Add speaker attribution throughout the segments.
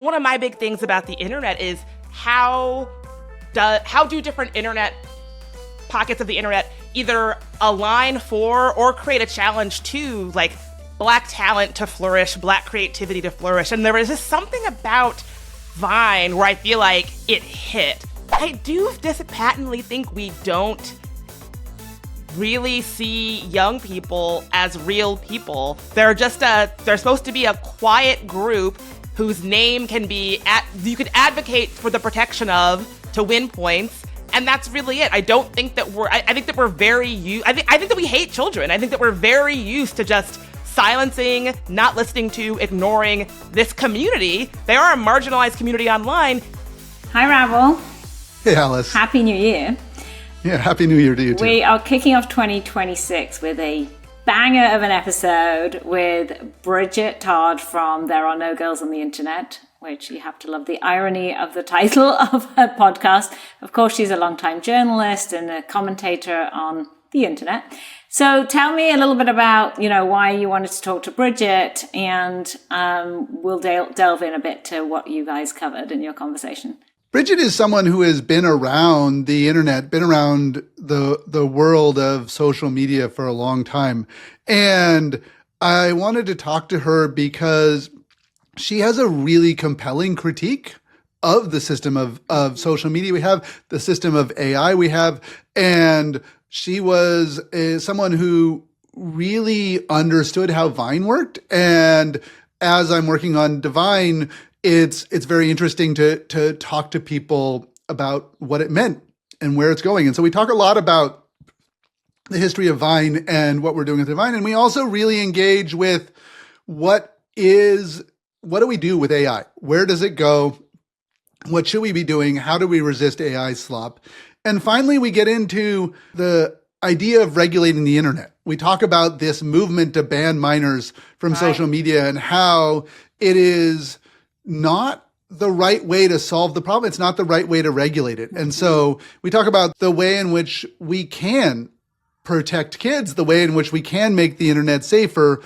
Speaker 1: One of my big things about the internet is how do different internet pockets of the internet either align for or create a challenge to like Black talent to flourish, Black creativity to flourish. And there was just something about Vine where I feel like it hit. I do just patently think we don't really see young people as real people. They're supposed to be a quiet group whose name can be you could advocate for the protection of to win points, and that's really it. I don't think that I think that we're very I think that we hate children. I think that we're very used to just silencing, not listening to, ignoring this community. They are a marginalized community online.
Speaker 2: Hi, Rabble.
Speaker 3: Hey, Alice.
Speaker 2: Happy New Year.
Speaker 3: Yeah, Happy New Year to you too.
Speaker 2: We are kicking off 2026 with a banger of an episode with Bridget Todd from There Are No Girls on the Internet, which you have to love the irony of the title of her podcast. Of course, she's a longtime journalist and a commentator on the internet. So tell me a little bit about, why you wanted to talk to Bridget, and we'll delve in a bit to what you guys covered in your conversation.
Speaker 3: Bridget is someone who has been around the internet, been around the world of social media for a long time. And I wanted to talk to her because she has a really compelling critique of the system of social media we have, the system of AI we have. And she was someone who really understood how Vine worked. And as I'm working on Divine, it's very interesting to talk to people about what it meant and where it's going. And so we talk a lot about the history of Vine and what we're doing with Divine. And we also really engage with what do we do with AI? Where does it go? What should we be doing? How do we resist AI slop? And finally, we get into the idea of regulating the internet. We talk about this movement to ban minors from social media and how it is not the right way to solve the problem. It's not the right way to regulate it. And so we talk about the way in which we can protect kids, the way in which we can make the internet safer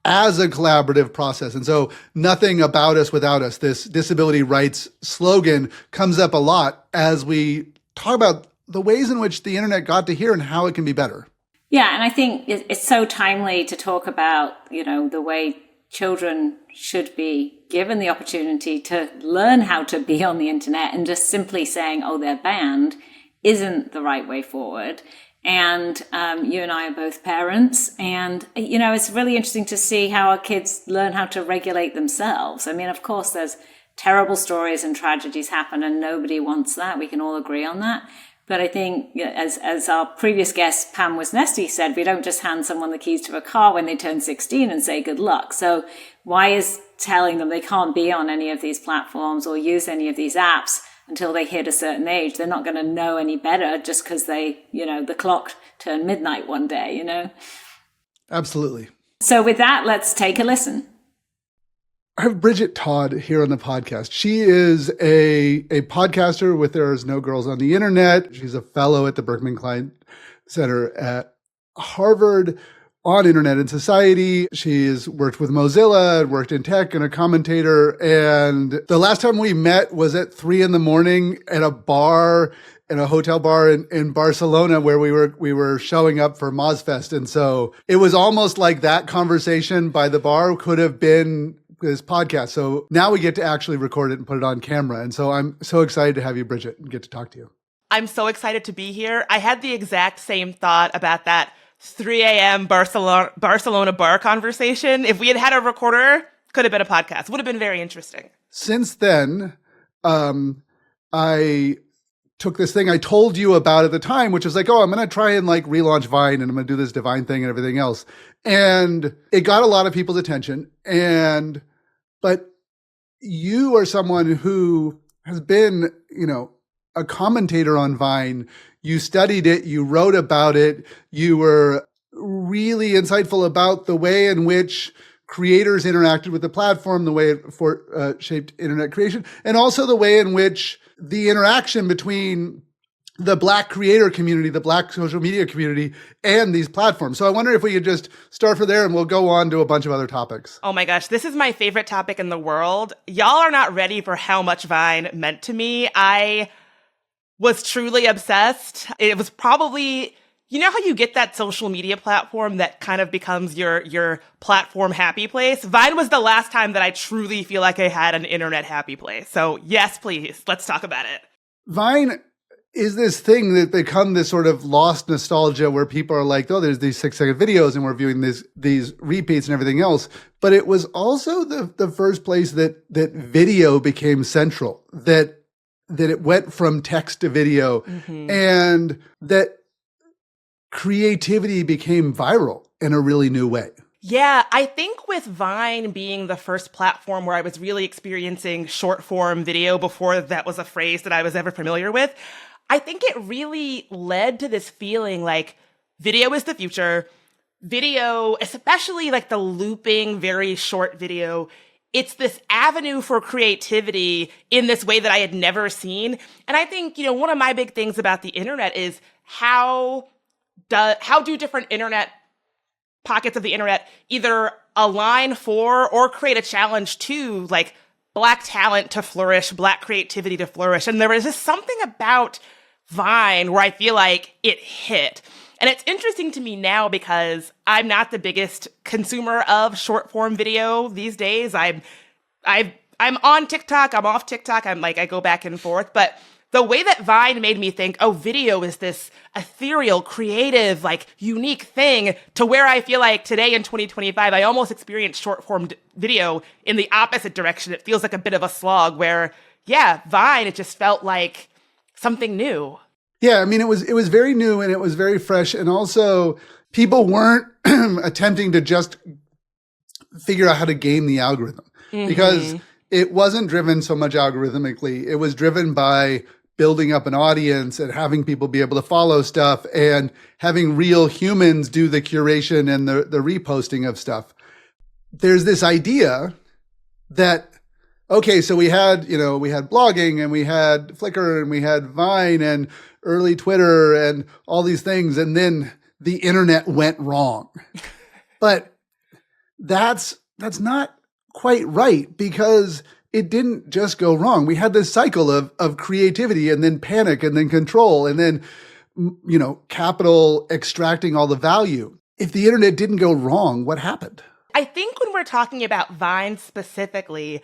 Speaker 3: as a collaborative process. And so nothing about us without us, this disability rights slogan comes up a lot as we talk about the ways in which the internet got to here and how it can be better.
Speaker 2: Yeah, and I think it's so timely to talk about, the way children should be given the opportunity to learn how to be on the internet, and just simply saying, they're banned isn't the right way forward. And you and I are both parents, and, it's really interesting to see how our kids learn how to regulate themselves. I mean, of course, there's terrible stories and tragedies happen, and nobody wants that. We can all agree on that. But I think, as our previous guest, Pam Wisnesty, said, we don't just hand someone the keys to a car when they turn 16 and say good luck. So why is telling them they can't be on any of these platforms or use any of these apps until they hit a certain age? They're not going to know any better just because they, the clock turned midnight one day,
Speaker 3: Absolutely.
Speaker 2: So with that, let's take a listen.
Speaker 3: I have Bridget Todd here on the podcast. She is a podcaster with There Is No Girls on the Internet. She's a fellow at the Berkman Klein Center at Harvard on Internet and Society. She's worked with Mozilla, worked in tech, and a commentator. And the last time we met was at 3 a.m. at a bar, in a hotel bar in Barcelona, where we were showing up for Mozfest. And so it was almost like that conversation by the bar could have been this podcast. So now we get to actually record it and put it on camera. And so I'm so excited to have you, Bridget, and get to talk to you.
Speaker 1: I'm so excited to be here. I had the exact same thought about that 3 a.m. Barcelona bar conversation. If we had had a recorder, could have been a podcast. Would have been very interesting.
Speaker 3: Since then, I took this thing I told you about at the time, which was like, I'm going to try and relaunch Vine, and I'm going to do this Divine thing and everything else. And it got a lot of people's attention. But you are someone who has been, a commentator on Vine. You studied it, you wrote about it, you were really insightful about the way in which creators interacted with the platform, the way it shaped internet creation, and also the way in which the interaction between the Black creator community, the Black social media community, and these platforms. So I wonder if we could just start from there and we'll go on to a bunch of other topics.
Speaker 1: Oh my gosh, this is my favorite topic in the world. Y'all are not ready for how much Vine meant to me. I was truly obsessed. It was probably, you know how you get that social media platform that kind of becomes your platform happy place? Vine was the last time that I truly feel like I had an internet happy place. So yes, please, let's talk about it.
Speaker 3: Vine is this thing that become this sort of lost nostalgia where people are like, oh, there's these 6-second videos and we're viewing these repeats and everything else. But it was also the first place that video became central, that it went from text to video, and that creativity became viral in a really new way.
Speaker 1: Yeah, I think with Vine being the first platform where I was really experiencing short form video before that was a phrase that I was ever familiar with, I think it really led to this feeling like video is the future. Video, especially like the looping, very short video, it's this avenue for creativity in this way that I had never seen. And I think, one of my big things about the internet is how do different internet pockets of the internet either align for or create a challenge to like Black talent to flourish, Black creativity to flourish. And there was just something about Vine where I feel like it hit. And it's interesting to me now because I'm not the biggest consumer of short form video these days. I'm on TikTok, I'm off TikTok, I go back and forth. But the way that Vine made me think, oh, video is this ethereal, creative, like unique thing, to where I feel like today in 2025, I almost experience short form video in the opposite direction. It feels like a bit of a slog where, yeah, Vine, it just felt like something new.
Speaker 3: Yeah, I mean, it was very new and it was very fresh. And also people weren't attempting to just figure out how to game the algorithm because it wasn't driven so much algorithmically. It was driven by building up an audience and having people be able to follow stuff and having real humans do the curation and the reposting of stuff. There's this idea that, okay, so we had blogging and we had Flickr and we had Vine and early Twitter and all these things. And then the internet went wrong. But that's not quite right because it didn't just go wrong. We had this cycle of creativity and then panic and then control and then, capital extracting all the value. If the internet didn't go wrong, what happened?
Speaker 1: I think when we're talking about Vine specifically,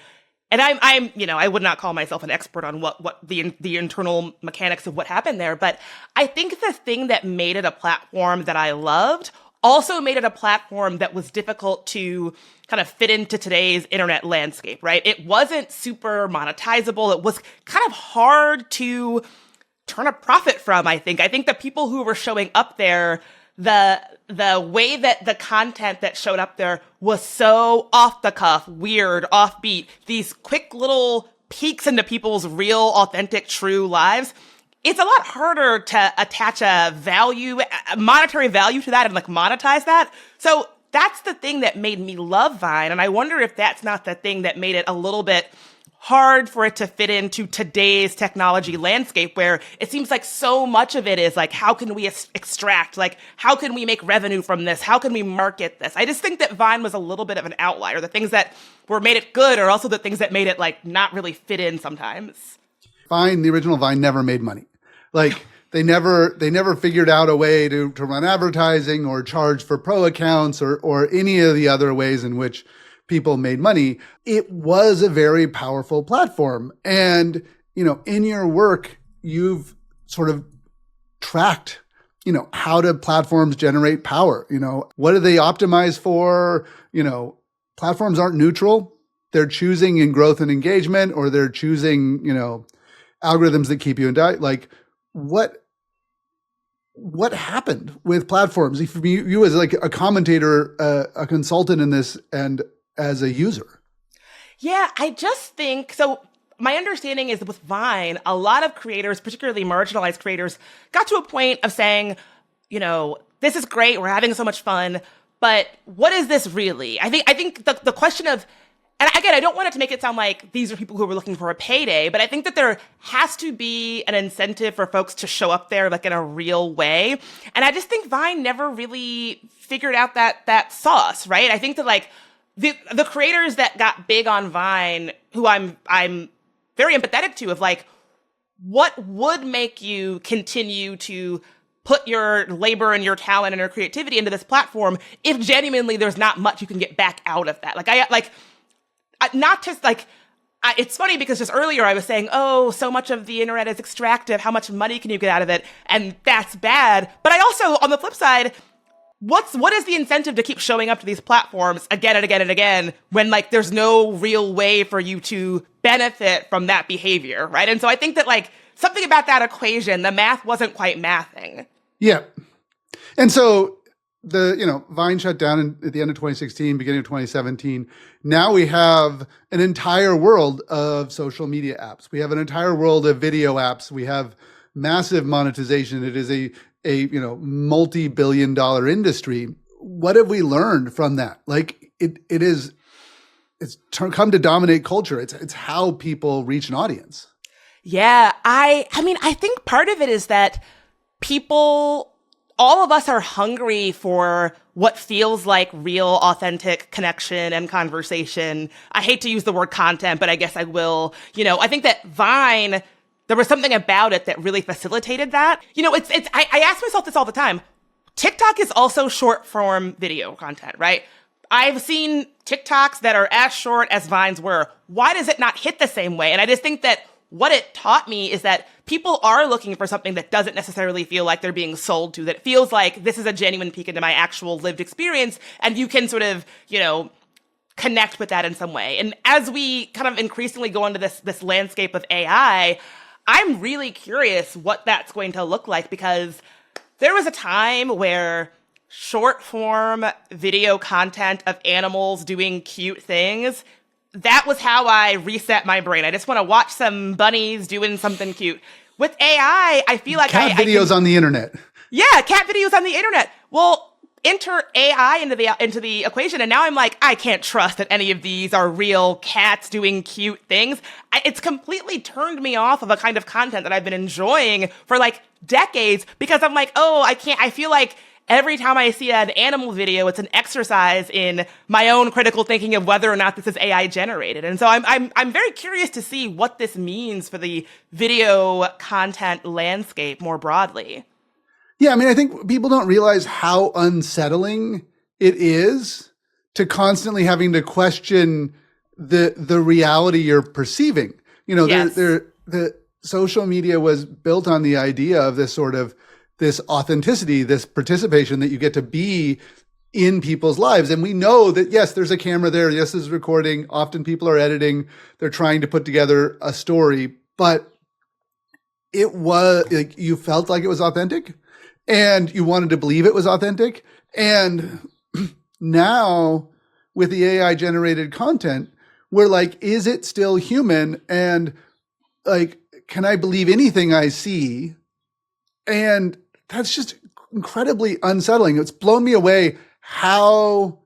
Speaker 1: and I would not call myself an expert on what the internal mechanics of what happened there, but I think the thing that made it a platform that I loved also made it a platform that was difficult to kind of fit into today's internet landscape, right? It wasn't super monetizable. It was kind of hard to turn a profit from, I think. I think the people who were showing up there, the way that the content that showed up there was so off the cuff, weird, offbeat, these quick little peeks into people's real, authentic, true lives. It's a lot harder to attach a monetary value to that and like monetize that. So that's the thing that made me love Vine. And I wonder if that's not the thing that made it a little bit hard for it to fit into today's technology landscape where it seems like so much of it is like, how can we extract? Like, how can we make revenue from this? How can we market this? I just think that Vine was a little bit of an outlier. The things that made it good are also the things that made it like not really fit in sometimes.
Speaker 3: Vine, the original Vine never made money. Like they never figured out a way to run advertising or charge for pro accounts or any of the other ways in which people made money. It was a very powerful platform. And, in your work, you've sort of tracked, how do platforms generate power? What do they optimize for? Platforms aren't neutral. They're choosing in growth and engagement, or they're choosing, algorithms that keep you in diet. Like what happened with platforms? If you as like a commentator, a consultant in this and as a user?
Speaker 1: Yeah, I just think, so my understanding is that with Vine, a lot of creators, particularly marginalized creators, got to a point of saying, this is great, we're having so much fun, but what is this really? I think the question of, and again, I don't want it to make it sound like these are people who were looking for a payday, but I think that there has to be an incentive for folks to show up there like in a real way. And I just think Vine never really figured out that sauce, right? I think that like the creators that got big on Vine, who I'm very empathetic to, of like, what would make you continue to put your labor and your talent and your creativity into this platform if genuinely there's not much you can get back out of that? It's funny because just earlier I was saying, oh, so much of the internet is extractive. How much money can you get out of it? And that's bad. But I also, on the flip side, what is the incentive to keep showing up to these platforms again and again and again when like there's no real way for you to benefit from that behavior, right? And so I think that like something about that equation, the math wasn't quite mathing.
Speaker 3: Yeah. And so Vine shut down at the end of 2016, beginning of 2017. Now we have an entire world of social media apps. We have an entire world of video apps. We have massive monetization. It is a multi-billion-dollar industry. What have we learned from that? Like it's come to dominate culture. It's how people reach an audience.
Speaker 1: Yeah, I mean, I think part of it is that all of us are hungry for what feels like real, authentic connection and conversation. I hate to use the word content, but I guess I will. I think that Vine, there was something about it that really facilitated that. I ask myself this all the time. TikTok is also short form video content, right? I've seen TikToks that are as short as Vines were. Why does it not hit the same way? And I just think that what it taught me is that people are looking for something that doesn't necessarily feel like they're being sold to, that feels like this is a genuine peek into my actual lived experience, and you can sort of, connect with that in some way. And as we kind of increasingly go into this landscape of AI, I'm really curious what that's going to look like, because there was a time where short form video content of animals doing cute things, that was how I reset my brain. I just want to watch some bunnies doing something cute. With AI, I feel like
Speaker 3: cat videos on the internet.
Speaker 1: Yeah, cat videos on the internet. Well, enter AI into the equation, and now I'm like, I can't trust that any of these are real cats doing cute things. It's completely turned me off of a kind of content that I've been enjoying for like decades, because I'm like, I feel like every time I see an animal video, it's an exercise in my own critical thinking of whether or not this is AI generated. And so I'm very curious to see what this means for the video content landscape more broadly.
Speaker 3: Yeah, I mean, I think people don't realize how unsettling it is to constantly having to question the reality you're perceiving.
Speaker 1: Yes.
Speaker 3: The social media was built on the idea of this sort of this authenticity, this participation that you get to be in people's lives. And we know that, yes, there's a camera there. Yes, there's recording. Often people are editing. They're trying to put together a story, but it was like you felt like it was authentic and you wanted to believe it was authentic. And now with the AI generated content, we're like, is it still human? And like, can I believe anything I see? And that's just incredibly unsettling. It's blown me away how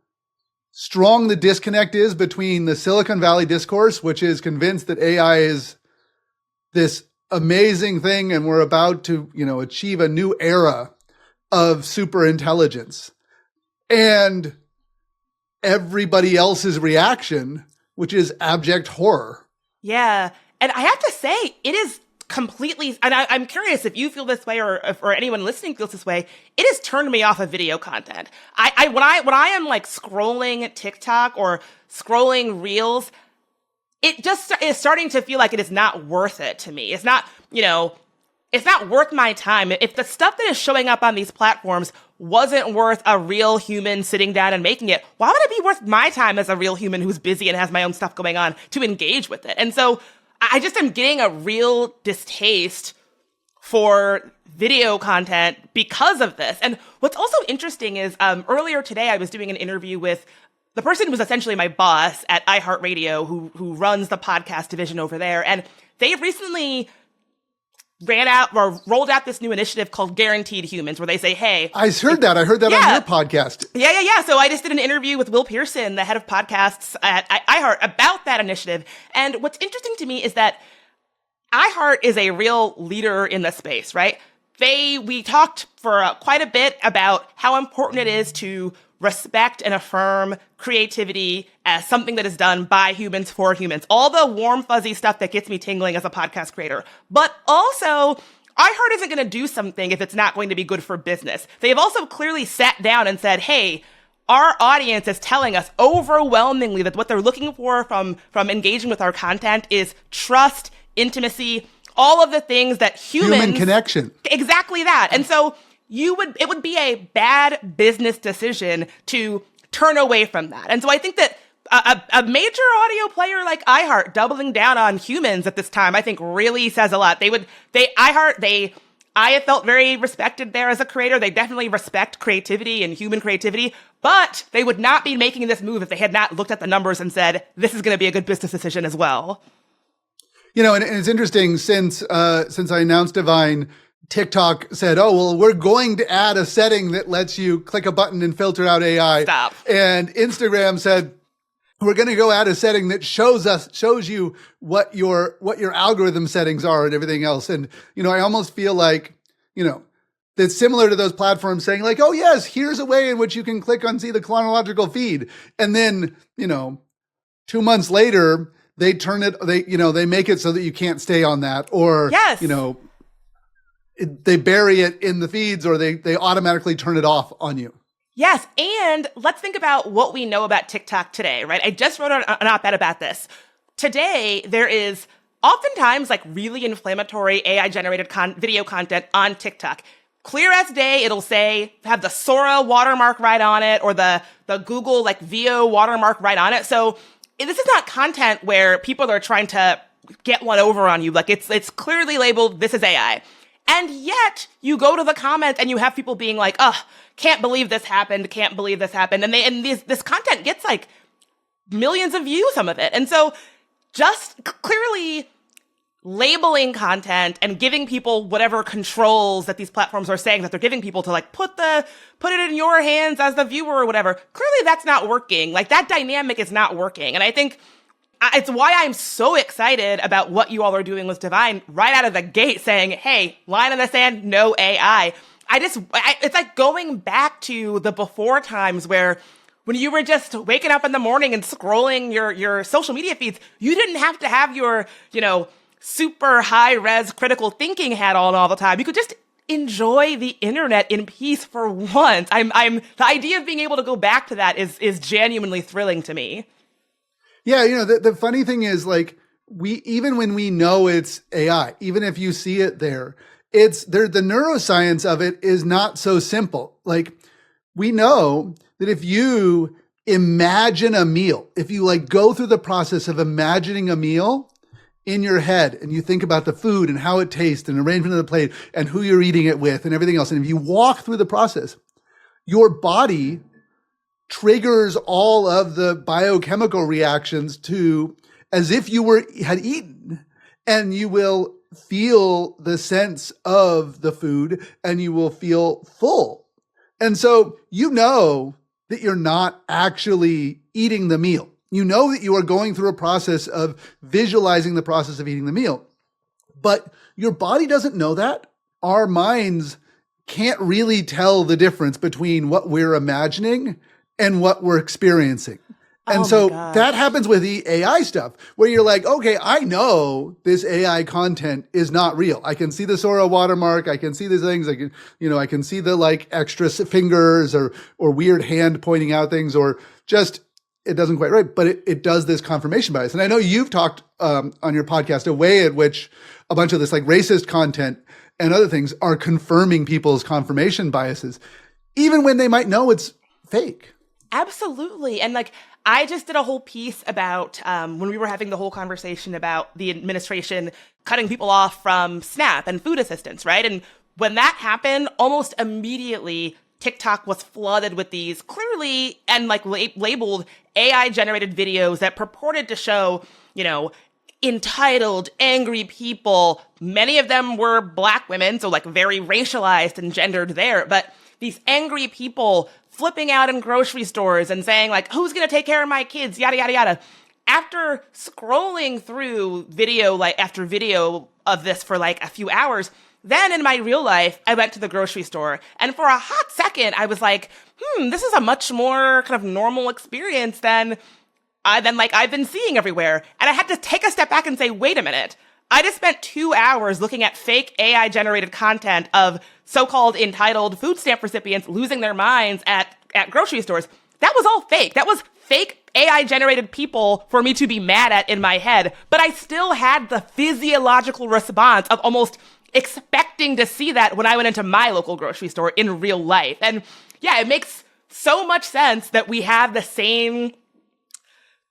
Speaker 3: strong the disconnect is between the Silicon Valley discourse, which is convinced that AI is this amazing thing and we're about to, achieve a new era of super intelligence, and everybody else's reaction, which is abject horror.
Speaker 1: Yeah. And I have to say, it is completely, and I'm curious if you feel this way or anyone listening feels this way. It has turned me off of video content. When I am like scrolling TikTok or scrolling Reels, it just is starting to feel like it is not worth it to me. It's not, it's not worth my time. If the stuff that is showing up on these platforms wasn't worth a real human sitting down and making it, why would it be worth my time as a real human who's busy and has my own stuff going on to engage with it? And so I just am getting a real distaste for video content because of this. And what's also interesting is earlier today, I was doing an interview with the person who was essentially my boss at iHeartRadio, who runs the podcast division over there. And they recently rolled out this new initiative called Guaranteed Humans, where they say, hey.
Speaker 3: I heard that on your podcast.
Speaker 1: Yeah. So I just did an interview with Will Pearson, the head of podcasts at iHeart, about that initiative. And what's interesting to me is that iHeart is a real leader in the space, right? We talked for quite a bit about how important it is to respect and affirm creativity as something that is done by humans for humans. All the warm, fuzzy stuff that gets me tingling as a podcast creator. But also, iHeart isn't going to do something if it's not going to be good for business. They've also clearly sat down and said, hey, our audience is telling us overwhelmingly that what they're looking for from engaging with our content is trust, intimacy, all of the things that human
Speaker 3: connection. Exactly
Speaker 1: that. And so it would be a bad business decision to turn away from that. And so I think that a major audio player like iHeart doubling down on humans at this time, I think really says a lot. I have felt very respected there as a creator. They definitely respect creativity and human creativity, but they would not be making this move if they had not looked at the numbers and said, this is going to be a good business decision as well.
Speaker 3: And it's interesting, since I announced Divine, TikTok said, oh, well, we're going to add a setting that lets you click a button and filter out AI.
Speaker 1: Stop.
Speaker 3: And Instagram said, we're going to go add a setting that shows you what your algorithm settings are and everything else. And, I almost feel like, that's similar to those platforms saying like, oh yes, here's a way in which you can click on see the chronological feed. And then, 2 months later, they turn it, they make it so that you can't stay on that, or,
Speaker 1: yes.
Speaker 3: They bury it in the feeds, or they automatically turn it off on you.
Speaker 1: Yes. And let's think about what we know about TikTok today, right? I just wrote an op-ed about this. Today, there is oftentimes like really inflammatory AI generated video content on TikTok. Clear as day, it'll have the Sora watermark right on it, or the Google like VO watermark right on it. So this is not content where people are trying to get one over on you. Like it's clearly labeled, this is AI. And yet you go to the comments and you have people being like, oh, can't believe this happened. Can't believe this happened. And this content gets like millions of views, some of it. And so just clearly labeling content and giving people whatever controls that these platforms are saying that they're giving people to like put it in your hands as the viewer or whatever. Clearly that's not working. Like that dynamic is not working. And I think it's why I'm so excited about what you all are doing with Divine right out of the gate, saying, hey, line in the sand, no AI. It's like going back to the before times where when you were just waking up in the morning and scrolling your social media feeds, you didn't have to have your, super high res critical thinking hat on all the time. You could just enjoy the internet in peace for once. The idea of being able to go back to that is genuinely thrilling to me.
Speaker 3: Yeah, the funny thing is, like, even when we know it's AI, even if you see it there, the neuroscience of it is not so simple. Like, we know that if you imagine a meal, if you like go through the process of imagining a meal in your head, and you think about the food and how it tastes and arrangement of the plate and who you're eating it with and everything else, and if you walk through the process, your body triggers all of the biochemical reactions to as if you had eaten, and you will feel the sense of the food and you will feel full. And so that you're not actually eating the meal. You know that you are going through a process of visualizing the process of eating the meal, but your body doesn't know that. Our minds can't really tell the difference between what we're imagining and what we're experiencing. And so that happens with the AI stuff, where you're like, okay, I know this AI content is not real. I can see the Sora watermark. I can see these things. I can see the like extra fingers or weird hand pointing out things, or just, it doesn't quite right, but it does this confirmation bias. And I know you've talked on your podcast a way at which a bunch of this like racist content and other things are confirming people's confirmation biases, even when they might know it's fake.
Speaker 1: Absolutely. And like, I just did a whole piece about when we were having the whole conversation about the administration cutting people off from SNAP and food assistance, right? And when that happened, almost immediately, TikTok was flooded with these clearly and like labeled AI generated videos that purported to show, entitled, angry people. Many of them were Black women, so like very racialized and gendered there. But these angry people flipping out in grocery stores and saying like, who's going to take care of my kids? Yada, yada, yada. After scrolling through video, like after video of this for like a few hours, then in my real life, I went to the grocery store. And for a hot second, I was like, this is a much more kind of normal experience than like I've been seeing everywhere. And I had to take a step back and say, wait a minute. I just spent 2 hours looking at fake AI generated content of so-called entitled food stamp recipients losing their minds at grocery stores. That was all fake. That was fake AI generated people for me to be mad at in my head. But I still had the physiological response of almost expecting to see that when I went into my local grocery store in real life. And yeah, it makes so much sense that we have the same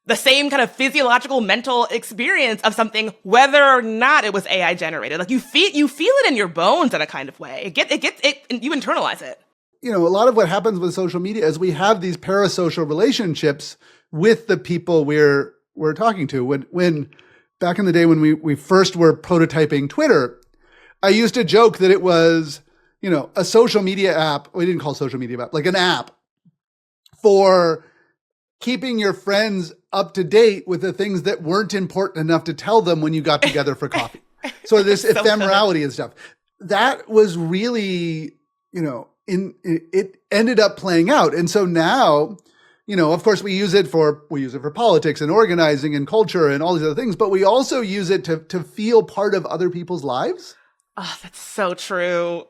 Speaker 1: kind of physiological mental experience of something, whether or not it was AI generated. Like you feel it in your bones in a kind of way. You internalize it.
Speaker 3: You know, a lot of what happens with social media is we have these parasocial relationships with the people we're talking to. When back in the day when we first were prototyping Twitter, I used to joke that it was, you know, a social media app. We didn't call it social media app, like an app for keeping your friends up to date with the things that weren't important enough to tell them when you got together for coffee. So this ephemerality and stuff, that was really, you know, it ended up playing out. And so now, you know, of course we use it for politics and organizing and culture and all these other things, but we also use it to feel part of other people's lives.
Speaker 1: Oh, that's so true.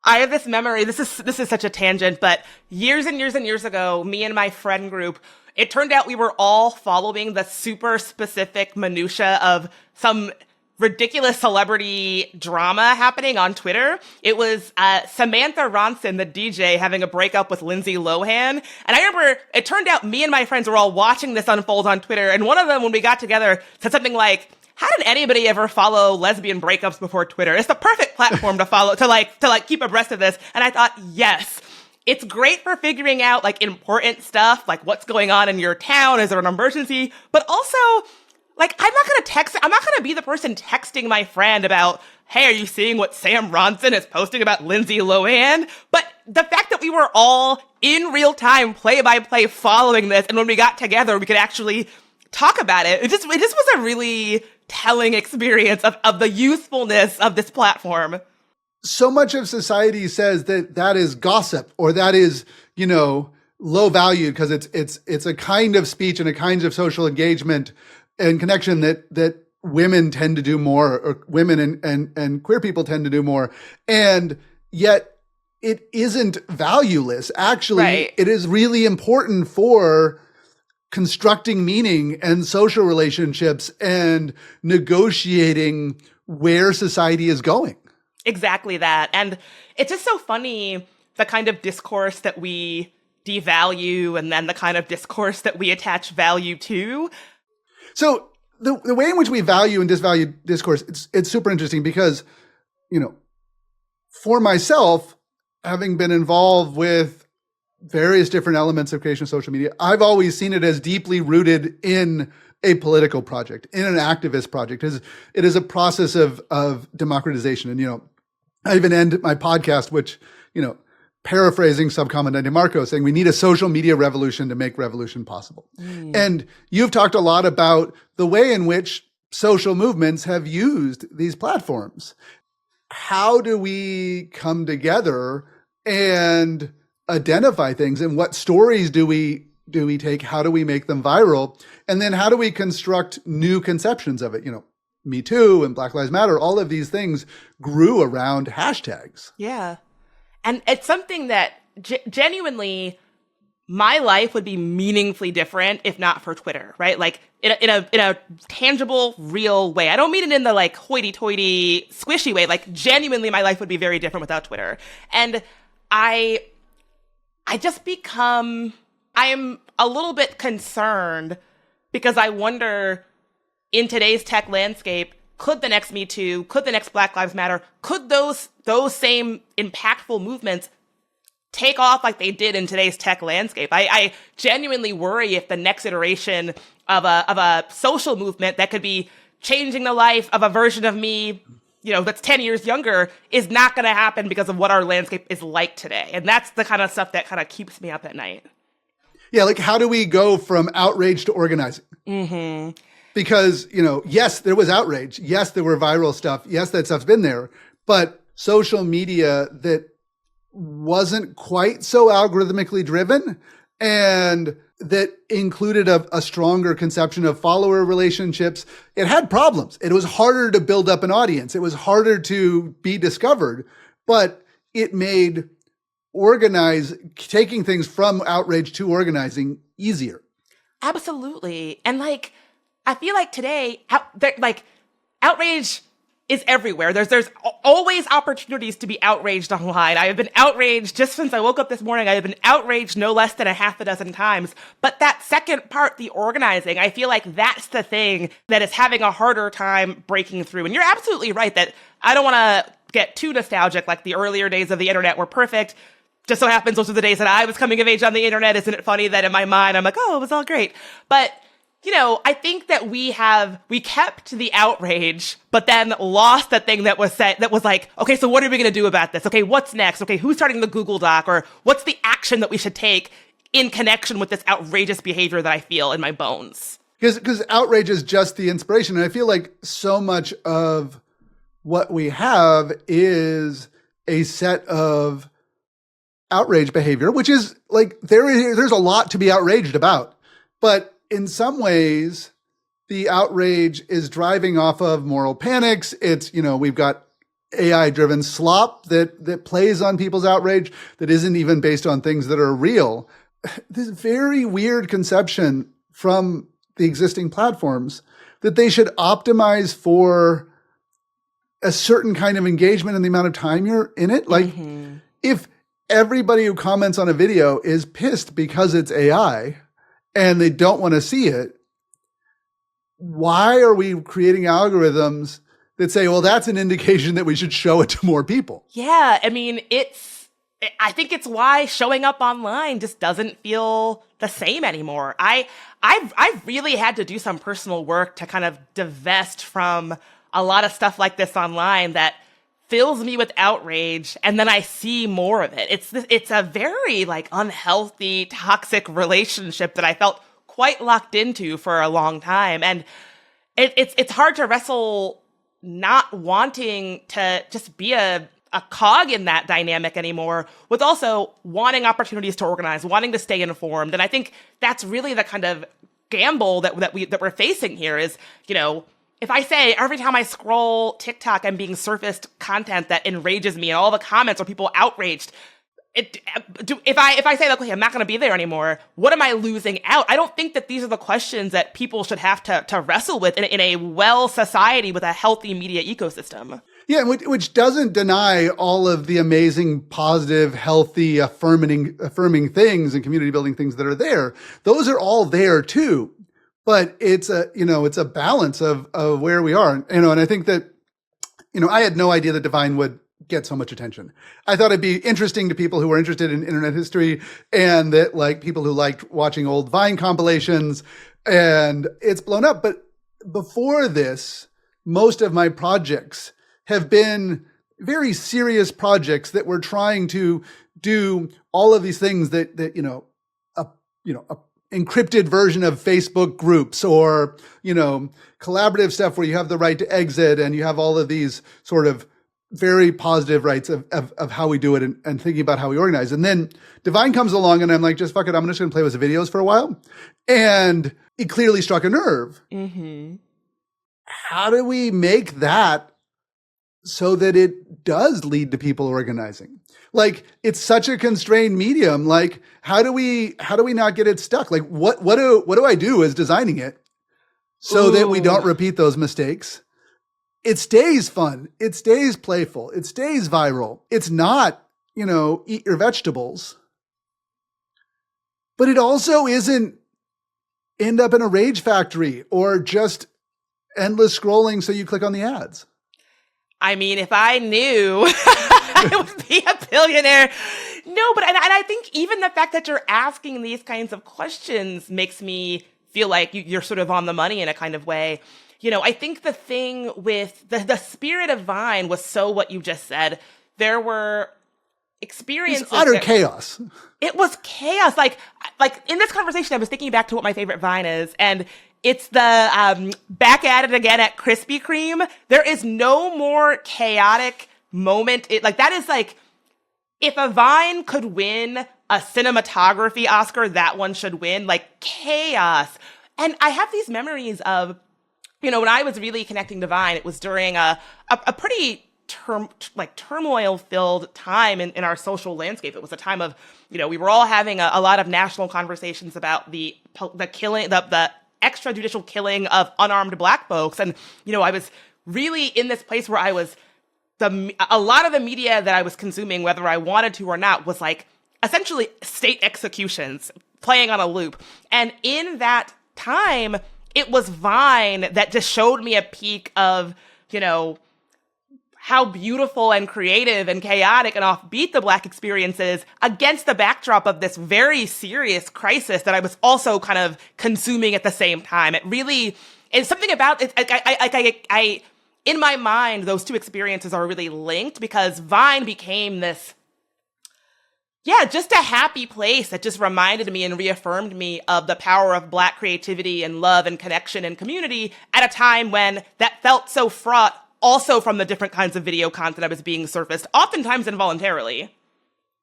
Speaker 1: I have this memory. This is such a tangent, but years and years and years ago, me and my friend group, it turned out we were all following the super specific minutia of some ridiculous celebrity drama happening on Twitter. It was Samantha Ronson, the DJ, having a breakup with Lindsay Lohan. And I remember it turned out me and my friends were all watching this unfold on Twitter. And one of them, when we got together, said something like, how did anybody ever follow lesbian breakups before Twitter? It's the perfect platform to follow, to keep abreast of this. And I thought, yes, it's great for figuring out like important stuff, like what's going on in your town. Is there an emergency? But also, like, I'm not going to be the person texting my friend about, hey, are you seeing what Sam Ronson is posting about Lindsay Lohan? But the fact that we were all in real time, play by play following this. And when we got together, we could actually talk about it. It just was a really telling experience of the usefulness of this platform.
Speaker 3: So much of society says that is gossip, or that is, you know, low valued because it's a kind of speech and a kind of social engagement and connection that women tend to do more, or women and queer people tend to do more. And yet it isn't valueless. Actually,
Speaker 1: right.
Speaker 3: It is really important for constructing meaning and social relationships and negotiating where society is going.
Speaker 1: Exactly that. And it's just so funny, the kind of discourse that we devalue and then the kind of discourse that we attach value to.
Speaker 3: So the way in which we value and disvalue discourse, it's super interesting because, you know, for myself, having been involved with various different elements of creation of social media, I've always seen it as deeply rooted in a political project, in an activist project. It is a process of democratization. And, you know, I even end my podcast, which, you know, paraphrasing Subcomandante Marco, saying we need a social media revolution to make revolution possible. And you've talked a lot about the way in which social movements have used these platforms. How do we come together and identify things, and what stories do we take? How do we make them viral? And then how do we construct new conceptions of it? You know, Me Too and Black Lives Matter, all of these things grew around hashtags.
Speaker 1: Yeah. And it's something that genuinely my life would be meaningfully different if not for Twitter, right? Like in a tangible, real way. I don't mean it in the like hoity-toity, squishy way. Like genuinely my life would be very different without Twitter. And I am a little bit concerned because I wonder, in today's tech landscape, could the next Me Too, could the next Black Lives Matter, could those same impactful movements take off like they did in today's tech landscape? I genuinely worry if the next iteration of a social movement that could be changing the life of a version of me, that's 10 years younger is not going to happen because of what our landscape is like today. And that's the kind of stuff that kind of keeps me up at night.
Speaker 3: Yeah, like how do we go from outrage to organizing? Mm-hmm. Because, yes, there was outrage. Yes, there were viral stuff. Yes, that stuff's been there. But social media that wasn't quite so algorithmically driven and that included a stronger conception of follower relationships, it had problems. It was harder to build up an audience. It was harder to be discovered, but it made taking things from outrage to organizing easier.
Speaker 1: Absolutely. And I feel like today, outrage is everywhere. There's always opportunities to be outraged online. I have been outraged just since I woke up this morning. I have been outraged no less than a half a dozen times. But that second part, the organizing, I feel like that's the thing that is having a harder time breaking through. And you're absolutely right that I don't want to get too nostalgic, like the earlier days of the internet were perfect. Just so happens those are the days that I was coming of age on the internet. Isn't it funny that in my mind I'm like, oh, it was all great. But I think that we kept the outrage, but then lost the thing that was said, that was like, okay, so what are we going to do about this? Okay, what's next? Okay, who's starting the Google Doc? Or what's the action that we should take in connection with this outrageous behavior that I feel in my bones?
Speaker 3: Because outrage is just the inspiration. And I feel like so much of what we have is a set of outrage behavior, which is like, there's a lot to be outraged about. But in some ways, the outrage is driving off of moral panics. It's, we've got AI-driven slop that plays on people's outrage that isn't even based on things that are real. This very weird conception from the existing platforms that they should optimize for a certain kind of engagement and the amount of time you're in it. Like, if everybody who comments on a video is pissed because it's AI, and they don't want to see it, why are we creating algorithms that say, well, that's an indication that we should show it to more people?
Speaker 1: Yeah, I mean, I think it's why showing up online just doesn't feel the same anymore. I've really had to do some personal work to kind of divest from a lot of stuff like this online that fills me with outrage, and then I see more of it. It's a very unhealthy, toxic relationship that I felt quite locked into for a long time, and it's hard to wrestle not wanting to just be a cog in that dynamic anymore, with also wanting opportunities to organize, wanting to stay informed, and I think that's really the kind of gamble that we're facing here. Is if I say every time I scroll TikTok, I'm being surfaced content that enrages me, and all the comments are people outraged. If I say, okay, I'm not going to be there anymore, what am I losing out? I don't think that these are the questions that people should have to wrestle with in a well society with a healthy media ecosystem.
Speaker 3: Yeah, which doesn't deny all of the amazing, positive, healthy, affirming things and community building things that are there. Those are all there too. But it's a balance of where we are. And I think that, I had no idea that Divine would get so much attention. I thought it'd be interesting to people who were interested in internet history, and that people who liked watching old Vine compilations, and it's blown up. But before this, most of my projects have been very serious projects that were trying to do all of these things that a encrypted version of Facebook groups, or, collaborative stuff where you have the right to exit and you have all of these sort of very positive rights of how we do it, and thinking about how we organize. And then Divine comes along and I'm like, just fuck it. I'm just going to play with the videos for a while. And it clearly struck a nerve. Mm-hmm. How do we make that so that it does lead to people organizing? It's such a constrained medium. How do we not get it stuck? What do I do as designing it so that we don't repeat those mistakes? It stays fun. It stays playful. It stays viral. It's not, eat your vegetables, but it also isn't end up in a rage factory or just endless scrolling so you click on the ads.
Speaker 1: I mean, if I knew, I would be a billionaire. No, but and I think even the fact that you're asking these kinds of questions makes me feel like you're sort of on the money in a kind of way. I think the thing with the spirit of Vine was so what you just said. There were experiences.
Speaker 3: It's utter chaos.
Speaker 1: It was chaos. Like in this conversation, I was thinking back to what my favorite Vine is, and it's the back at it again at Krispy Kreme. There is no more chaotic moment. That is like, if a Vine could win a cinematography Oscar, that one should win. Like, chaos. And I have these memories of, when I was really connecting to Vine, it was during a pretty turmoil-filled time in our social landscape. It was a time of, we were all having a lot of national conversations about the killing, the extrajudicial killing of unarmed Black folks. And, I was really in this place where I was, a lot of the media that I was consuming, whether I wanted to or not, was like essentially state executions playing on a loop. And in that time, it was Vine that just showed me a peek of, how beautiful and creative and chaotic and offbeat the Black experience is against the backdrop of this very serious crisis that I was also kind of consuming at the same time. It really is something about it. I in my mind, those two experiences are really linked because Vine became this, just a happy place that just reminded me and reaffirmed me of the power of Black creativity and love and connection and community at a time when that felt so fraught, also from the different kinds of video content that was being surfaced, oftentimes involuntarily.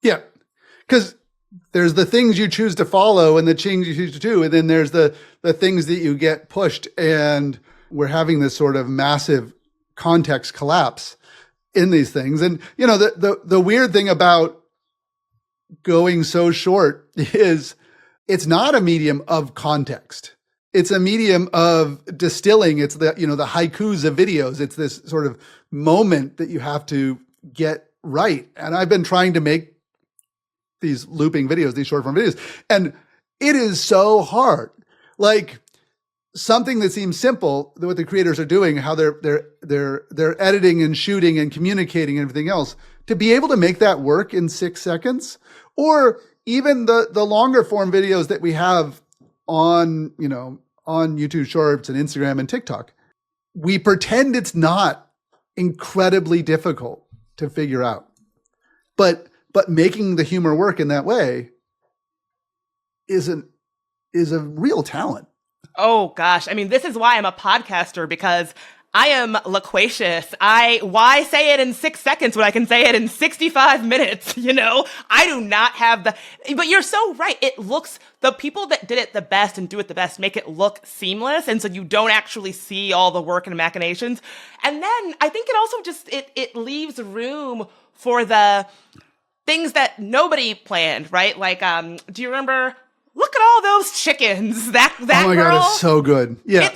Speaker 3: Yeah, because there's the things you choose to follow and the things you choose to do, and then there's the things that you get pushed, and we're having this sort of massive context collapse in these things. And, the weird thing about going so short is it's not a medium of context. It's a medium of distilling. It's the haikus of videos. It's this sort of moment that you have to get right. And I've been trying to make these looping videos, these short form videos, and it is so hard. Like, something that seems simple, what the creators are doing, how they're editing and shooting and communicating and everything else, to be able to make that work in 6 seconds, or even the longer form videos that we have on YouTube Shorts and Instagram and TikTok, we pretend it's not incredibly difficult to figure out. But making the humor work in that way is a real talent.
Speaker 1: Oh gosh. I mean, this is why I'm a podcaster, because I am loquacious. Why say it in 6 seconds when I can say it in 65 minutes? I do not have but you're so right. The people that did it the best and do it the best make it look seamless. And so you don't actually see all the work and machinations. And then I think it also just, it leaves room for the things that nobody planned, right? Like, do you remember, look at all those chickens, that
Speaker 3: oh my
Speaker 1: girl?
Speaker 3: God, it's so good. Yeah.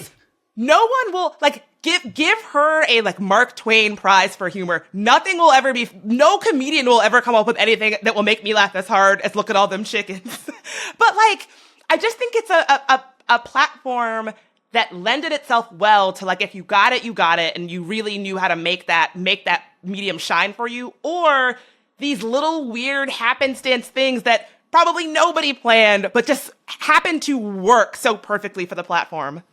Speaker 1: No one will, give her a, Mark Twain prize for humor. No comedian will ever come up with anything that will make me laugh as hard as look at all them chickens. But, I just think it's a platform that lended itself well to, if you got it, you got it, and you really knew how to make that medium shine for you, or these little weird happenstance things that probably nobody planned, but just happened to work so perfectly for the platform.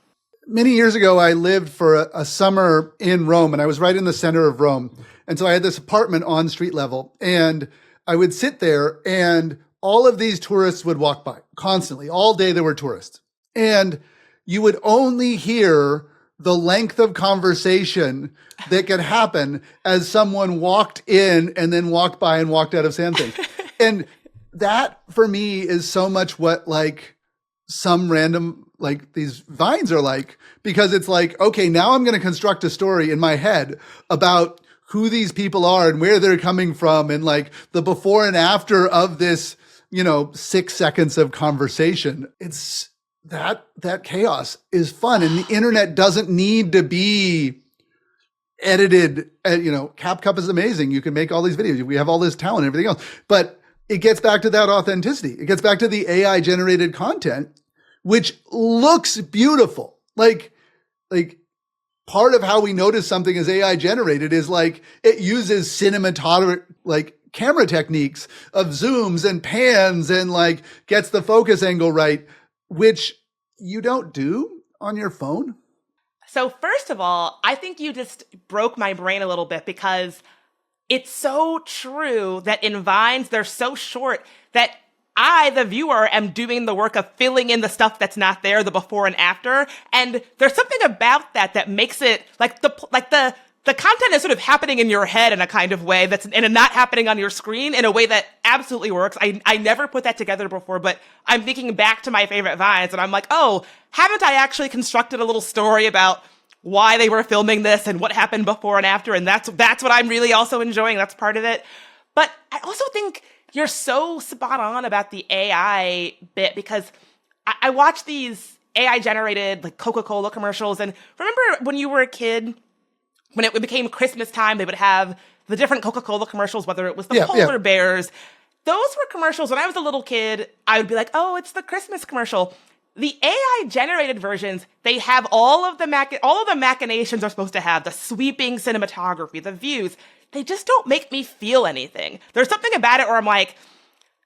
Speaker 3: Many years ago, I lived for a summer in Rome, and I was right in the center of Rome. And so I had this apartment on street level, and I would sit there, and all of these tourists would walk by constantly. All day there were tourists. And you would only hear the length of conversation that could happen as someone walked in and then walked by and walked out of something. And that, for me, is so much what, some random, these Vines are like, because it's okay, now I'm going to construct a story in my head about who these people are and where they're coming from, and the before and after of this, 6 seconds of conversation. It's that chaos is fun, and the internet doesn't need to be edited. CapCut is amazing. You can make all these videos. We have all this talent and everything else, but it gets back to that authenticity. It gets back to the AI generated content, which looks beautiful. Part of how we notice something is AI generated is it uses cinematographic, camera techniques of zooms and pans and gets the focus angle right, which you don't do on your phone.
Speaker 1: So first of all, I think you just broke my brain a little bit because it's so true that in Vines, they're so short that I, the viewer, am doing the work of filling in the stuff that's not there, the before and after. And there's something about that that makes it like the content is sort of happening in your head in a kind of way and not happening on your screen in a way that absolutely works. I never put that together before, but I'm thinking back to my favorite Vines and I'm like, oh, haven't I actually constructed a little story about why they were filming this and what happened before and after? And that's what I'm really also enjoying. That's part of it. But I also think you're so spot on about the AI bit because I watch these AI generated like Coca-Cola commercials. And remember when you were a kid, when it became Christmas time, they would have the different Coca-Cola commercials, whether it was the polar bears. Those were commercials. When I was a little kid, I would be like, oh, it's the Christmas commercial. The AI generated versions, they have all of the machinations are supposed to have, the sweeping cinematography, the views. They just don't make me feel anything. There's something about it where I'm like,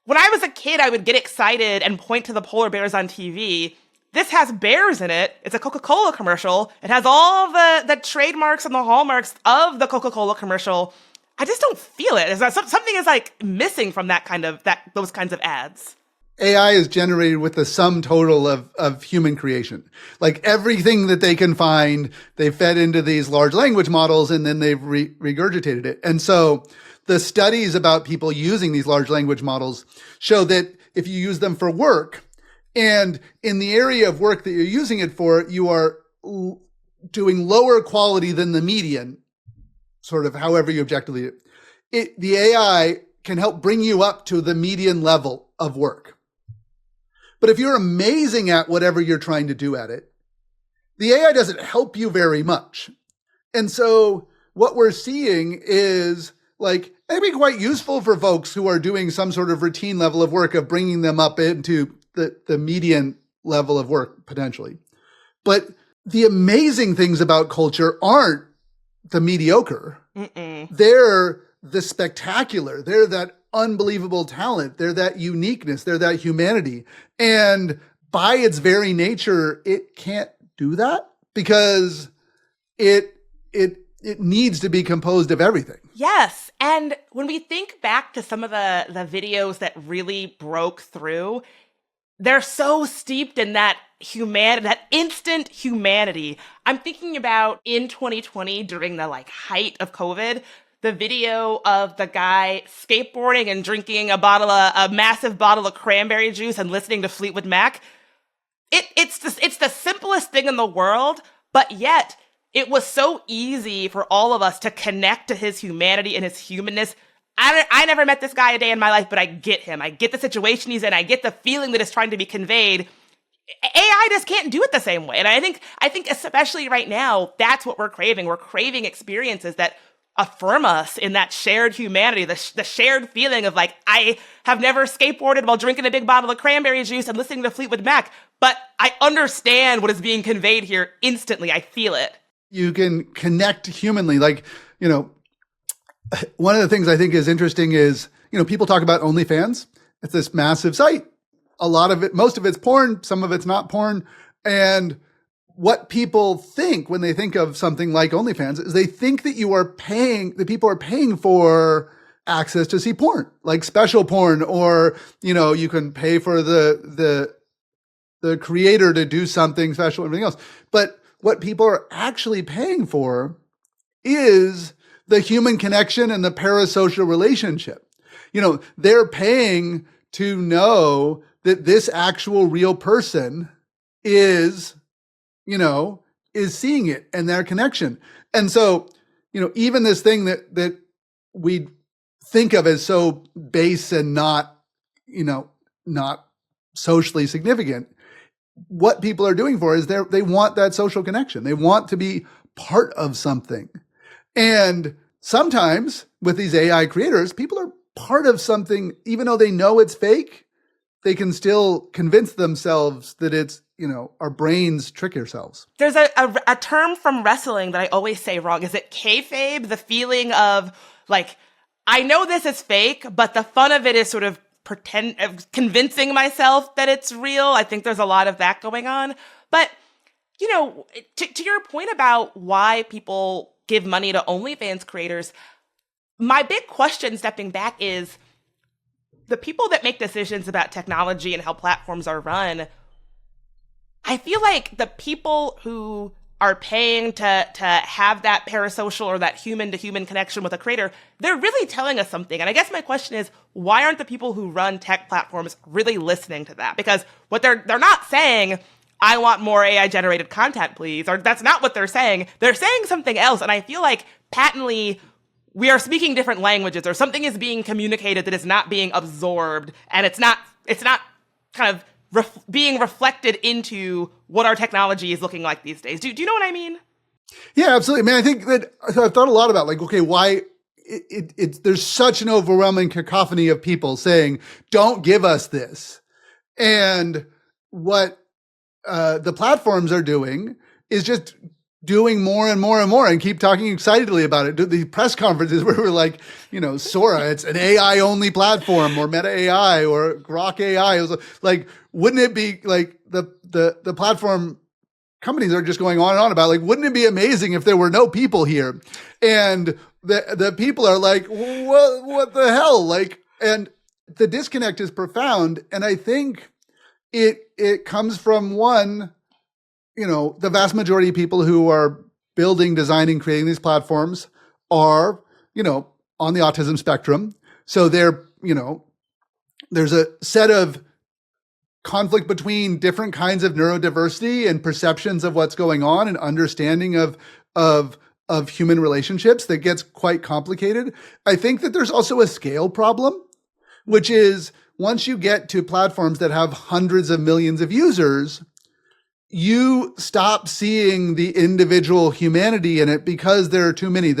Speaker 1: when I was a kid, I would get excited and point to the polar bears on TV. This has bears in it. It's a Coca-Cola commercial. It has all the trademarks and the hallmarks of the Coca-Cola commercial. I just don't feel it. Something is like missing from those kinds of ads.
Speaker 3: AI is generated with the sum total of human creation. Like everything that they can find, they fed into these large language models and then they've regurgitated it. And so the studies about people using these large language models show that if you use them for work, and in the area of work that you're using it for, you are doing lower quality than the median, sort of however you objectively do it. The AI can help bring you up to the median level of work. But if you're amazing at whatever you're trying to do at it, the AI doesn't help you very much. And so what we're seeing is like, it'd be quite useful for folks who are doing some sort of routine level of work of bringing them up into the median level of work potentially. But the amazing things about culture aren't the mediocre. They're the spectacular. They're that unbelievable talent. They're that uniqueness. They're that humanity. And by its very nature, it can't do that because it needs to be composed of everything.
Speaker 1: Yes. And when we think back to some of the videos that really broke through, they're so steeped in that humanity, that instant humanity. I'm thinking about in 2020 during the height of COVID, the video of the guy skateboarding and drinking a massive bottle of cranberry juice and listening to Fleetwood Mac. It's the simplest thing in the world, but yet it was so easy for all of us to connect to his humanity and his humanness. I never met this guy a day in my life, but I get him. I get the situation he's in. I get the feeling that is trying to be conveyed. AI just can't do it the same way. And I think especially right now, that's what we're craving. We're craving experiences that affirm us in that shared humanity, the shared feeling of I have never skateboarded while drinking a big bottle of cranberry juice and listening to Fleetwood Mac, but I understand what is being conveyed here instantly. I feel it.
Speaker 3: You can connect humanly. One of the things I think is interesting is, people talk about OnlyFans. It's this massive site. A lot of it, most of it's porn. Some of it's not porn. And what people think when they think of something like OnlyFans is they think that people are paying for access to see porn, like special porn, or, you can pay for the creator to do something special and everything else. But what people are actually paying for is the human connection and the parasocial relationship. They're paying to know that this actual real person is seeing it and their connection. And so, even this thing that we think of as so base and not socially significant, what people are doing for is they want that social connection. They want to be part of something. And sometimes with these AI creators, people are part of something, even though they know it's fake, they can still convince themselves that it's, our brains trick ourselves.
Speaker 1: There's a term from wrestling that I always say wrong. Is it kayfabe? The feeling of I know this is fake, but the fun of it is sort of convincing myself that it's real. I think there's a lot of that going on. But to your point about why people give money to OnlyFans creators, my big question stepping back is the people that make decisions about technology and how platforms are run. I feel like the people who are paying to have that parasocial or that human-to-human connection with a creator, they're really telling us something. And I guess my question is, why aren't the people who run tech platforms really listening to that? Because what they're not saying, I want more AI-generated content, please, or that's not what they're saying. They're saying something else, and I feel like patently we are speaking different languages, or something is being communicated that is not being absorbed, and it's not kind of being reflected into what our technology is looking like these days. Do you know what I mean?
Speaker 3: Yeah, absolutely. I mean, I think that I've thought a lot about like, okay, why there's such an overwhelming cacophony of people saying, don't give us this. And what the platforms are doing is just doing more and more and more and keep talking excitedly about it. The press conferences where we're like, Sora, it's an AI only platform, or Meta AI or Grok AI. It was like, wouldn't it be like the platform companies are just going on and on about like, wouldn't it be amazing if there were no people here? And the people are like, what the hell? Like, and the disconnect is profound. And I think it comes from one, the vast majority of people who are building, designing, creating these platforms are, on the autism spectrum. So there's a set of conflict between different kinds of neurodiversity and perceptions of what's going on and understanding of human relationships that gets quite complicated. I think that there's also a scale problem, which is once you get to platforms that have hundreds of millions of users, you stop seeing the individual humanity in it because there are too many.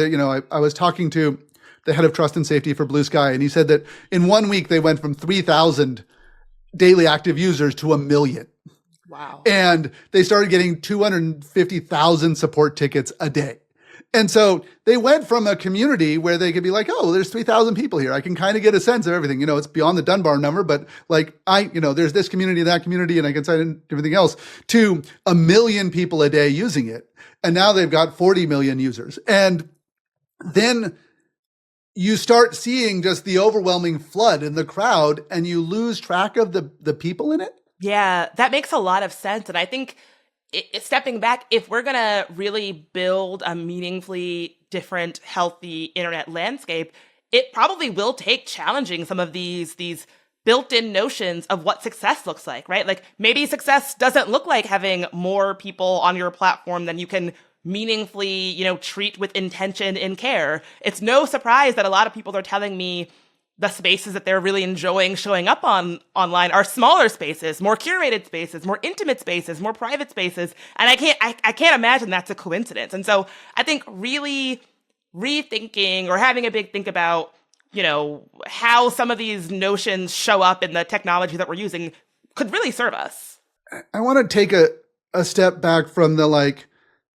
Speaker 3: I was talking to the head of trust and safety for Blue Sky, and he said that in 1 week they went from 3,000 daily active users to 1 million.
Speaker 1: Wow.
Speaker 3: And they started getting 250,000 support tickets a day. And so they went from a community where they could be like, oh, there's 3,000 people here. I can kind of get a sense of everything. It's beyond the Dunbar number, but like there's this community, that community, and I can cite everything else, to 1 million people a day using it. And now they've got 40 million users. And then you start seeing just the overwhelming flood in the crowd and you lose track of the people in it.
Speaker 1: Yeah, that makes a lot of sense. And I think stepping back, if we're going to really build a meaningfully different, healthy internet landscape, it probably will take challenging some of these built-in notions of what success looks like, right? Like maybe success doesn't look like having more people on your platform than you can meaningfully, treat with intention and care. It's no surprise that a lot of people are telling me the spaces that they're really enjoying showing up online are smaller spaces, more curated spaces, more intimate spaces, more private spaces. And I can't imagine that's a coincidence. And so I think really rethinking or having a big think about, how some of these notions show up in the technology that we're using could really serve us.
Speaker 3: I want to take a step back from the like,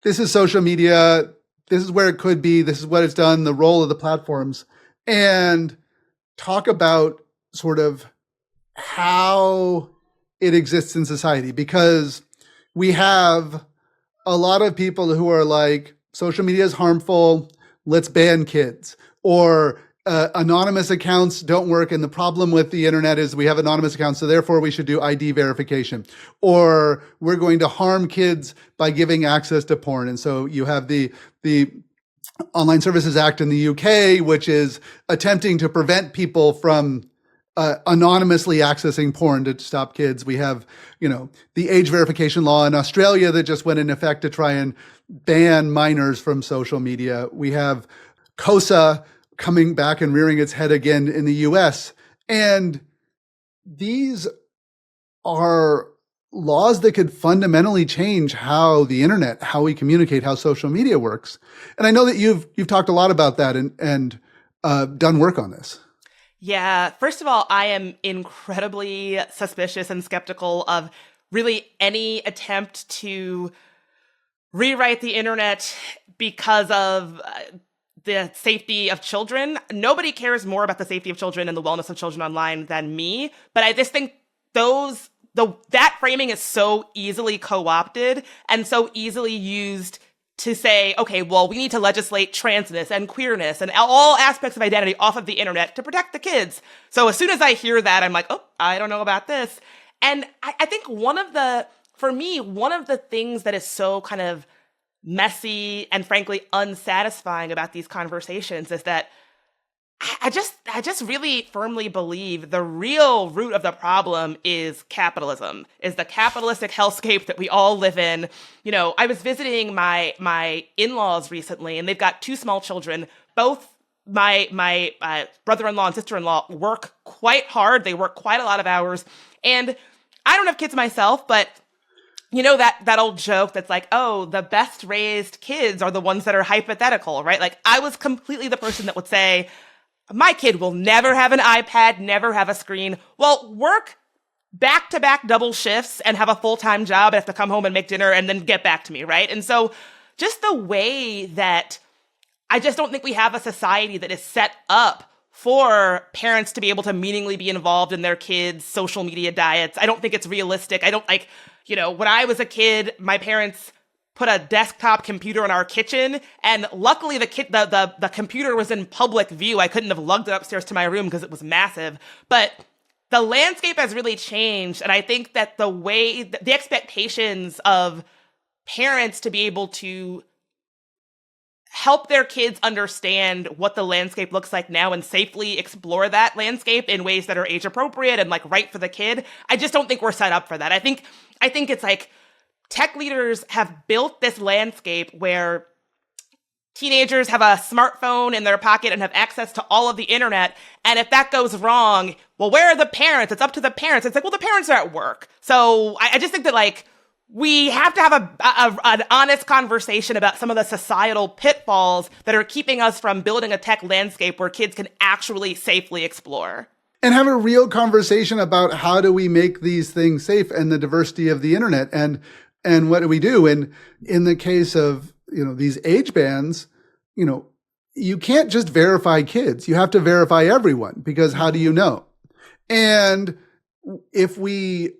Speaker 3: this is social media, this is where it could be, this is what it's done, the role of the platforms, and talk about sort of how it exists in society, because we have a lot of people who are like, social media is harmful, let's ban kids, or anonymous accounts don't work. And the problem with the internet is we have anonymous accounts, so therefore we should do ID verification, or we're going to harm kids by giving access to porn. And so you have the Online Services Act in the UK, which is attempting to prevent people from anonymously accessing porn to stop kids. We have, the age verification law in Australia that just went in effect to try and ban minors from social media. We have COSA coming back and rearing its head again in the US. And these are laws that could fundamentally change how the internet, how we communicate, how social media works. And I know that you've talked a lot about that and done work on this.
Speaker 1: Yeah. First of all, I am incredibly suspicious and skeptical of really any attempt to rewrite the internet because of the safety of children. Nobody cares more about the safety of children and the wellness of children online than me. But I just think those that framing is so easily co-opted and so easily used to say, okay, well, we need to legislate transness and queerness and all aspects of identity off of the internet to protect the kids. So as soon as I hear that, I'm like, oh, I don't know about this. And I think for me, one of the things that is so kind of messy and frankly unsatisfying about these conversations is that I just really firmly believe the real root of the problem is capitalism, is the capitalistic hellscape that we all live in. You know, I was visiting my in-laws recently, and they've got 2 small children. Both my brother-in-law and sister-in-law work quite hard. They work quite a lot of hours. And I don't have kids myself, but you know that old joke that's like, oh, the best raised kids are the ones that are hypothetical, right? Like, I was completely the person that would say, my kid will never have an iPad, never have a screen. Well, work back-to-back double shifts and have a full-time job and have to come home and make dinner and then get back to me, right? And so just the way that I just don't think we have a society that is set up for parents to be able to meaningfully be involved in their kids' social media diets. I don't think it's realistic. I don't when I was a kid, my parents put a desktop computer in our kitchen, and luckily the computer was in public view. I couldn't have lugged it upstairs to my room because it was massive. But the landscape has really changed, and I think that the expectations of parents to be able to help their kids understand what the landscape looks like now and safely explore that landscape in ways that are age appropriate and like right for the kid, I just don't think we're set up for that. I think it's like tech leaders have built this landscape where teenagers have a smartphone in their pocket and have access to all of the internet. And if that goes wrong, well, where are the parents? It's up to the parents. It's like, well, the parents are at work. So I just think that like we have to have an honest conversation about some of the societal pitfalls that are keeping us from building a tech landscape where kids can actually safely explore.
Speaker 3: And have a real conversation about how do we make these things safe and the diversity of the internet and what do we do? And in the case of, these age bands, you can't just verify kids. You have to verify everyone, because how do you know? And if we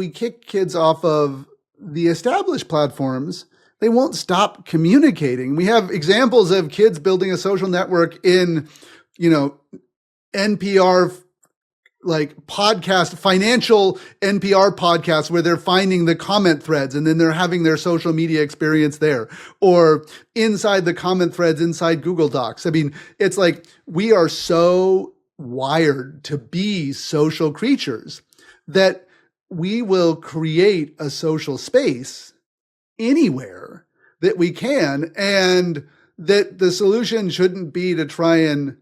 Speaker 3: kick kids off of the established platforms, they won't stop communicating. We have examples of kids building a social network in, NPR, like podcast, financial NPR podcasts where they're finding the comment threads and then they're having their social media experience there, or inside the comment threads inside Google Docs. I mean, it's like we are so wired to be social creatures that we will create a social space anywhere that we can, and that the solution shouldn't be to try and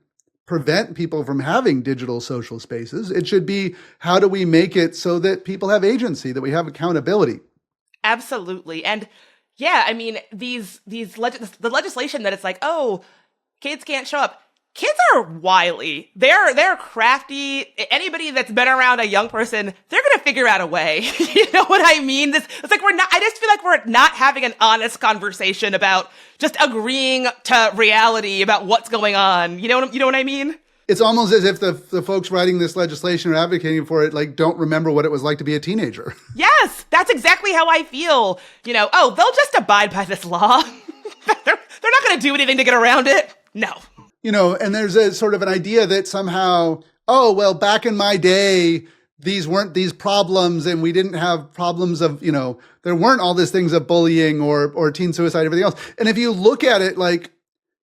Speaker 3: prevent people from having digital social spaces. It should be, how do we make it so that people have agency, that we have accountability? Absolutely.
Speaker 1: And yeah, I mean, the legislation that it's like, oh, kids can't show up. Kids are wily. They're crafty. Anybody that's been around a young person, they're going to figure out a way. You know what I mean? It's like I just feel like we're not having an honest conversation about just agreeing to reality about what's going on. You know what I mean?
Speaker 3: It's almost as if the folks writing this legislation or advocating for it, like, don't remember what it was like to be a teenager.
Speaker 1: Yes, that's exactly how I feel. They'll just abide by this law. They're not going to do anything to get around it. No.
Speaker 3: And there's a sort of an idea that somehow, oh, well, back in my day, these weren't these problems, and we didn't have problems of, there weren't all these things of bullying or teen suicide, everything else. And if you look at it, like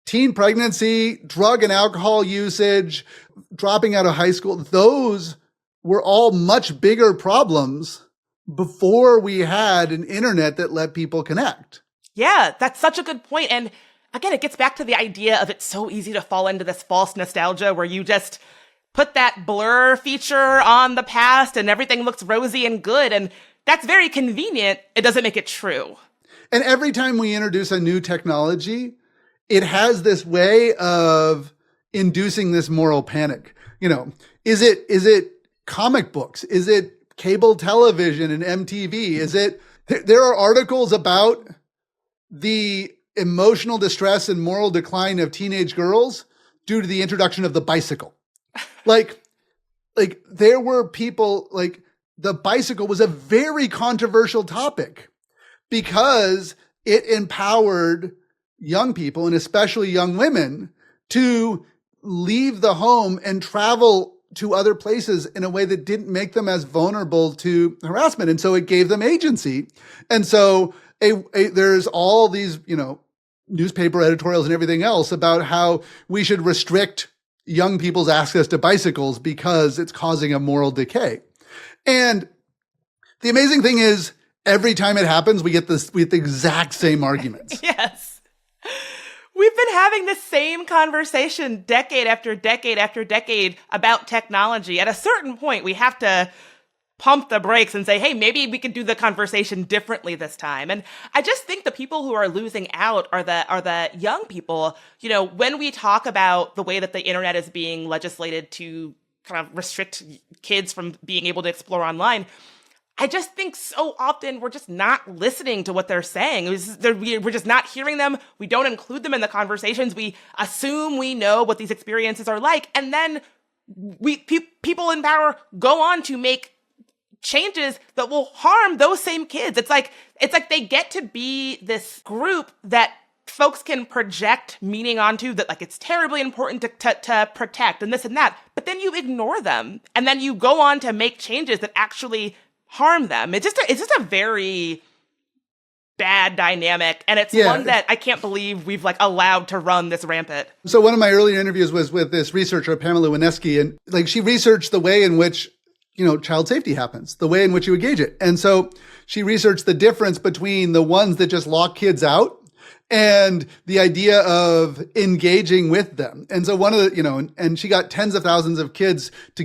Speaker 3: teen pregnancy, drug and alcohol usage, dropping out of high school, those were all much bigger problems before we had an internet that let people connect.
Speaker 1: Yeah, that's such a good point. And again, it gets back to the idea of it's so easy to fall into this false nostalgia where you just put that blur feature on the past and everything looks rosy and good. And that's very convenient. It doesn't make it true.
Speaker 3: And every time we introduce a new technology, it has this way of inducing this moral panic. Is it comic books? Is it cable television and MTV? There are articles about the emotional distress and moral decline of teenage girls due to the introduction of the bicycle. Like there were people, like, the bicycle was a very controversial topic because it empowered young people, and especially young women, to leave the home and travel to other places in a way that didn't make them as vulnerable to harassment. And so it gave them agency. And so there's all these, newspaper editorials and everything else about how we should restrict young people's access to bicycles because it's causing a moral decay. And the amazing thing is, every time it happens, we get the exact same arguments.
Speaker 1: Yes. We've been having the same conversation decade after decade after decade about technology. At a certain point, we have to pump the brakes and say, hey, maybe we could do the conversation differently this time. And I just think the people who are losing out are the young people. When we talk about the way that the internet is being legislated to kind of restrict kids from being able to explore online, I just think so often we're just not listening to what they're saying. We're just not hearing them. We don't include them in the conversations. We assume we know what these experiences are like. And then people in power go on to make changes that will harm those same kids. It's like they get to be this group that folks can project meaning onto, that like it's terribly important to protect and this and that. But then you ignore them. And then you go on to make changes that actually harm them. It's just a very bad dynamic, and it's one that I can't believe we've allowed to run this rampant.
Speaker 3: So one of my earlier interviews was with this researcher, Pamela Wineski, and she researched the way in which child safety happens, the way in which you engage it. And so she researched the difference between the ones that just lock kids out and the idea of engaging with them. And so one of the, and she got tens of thousands of kids to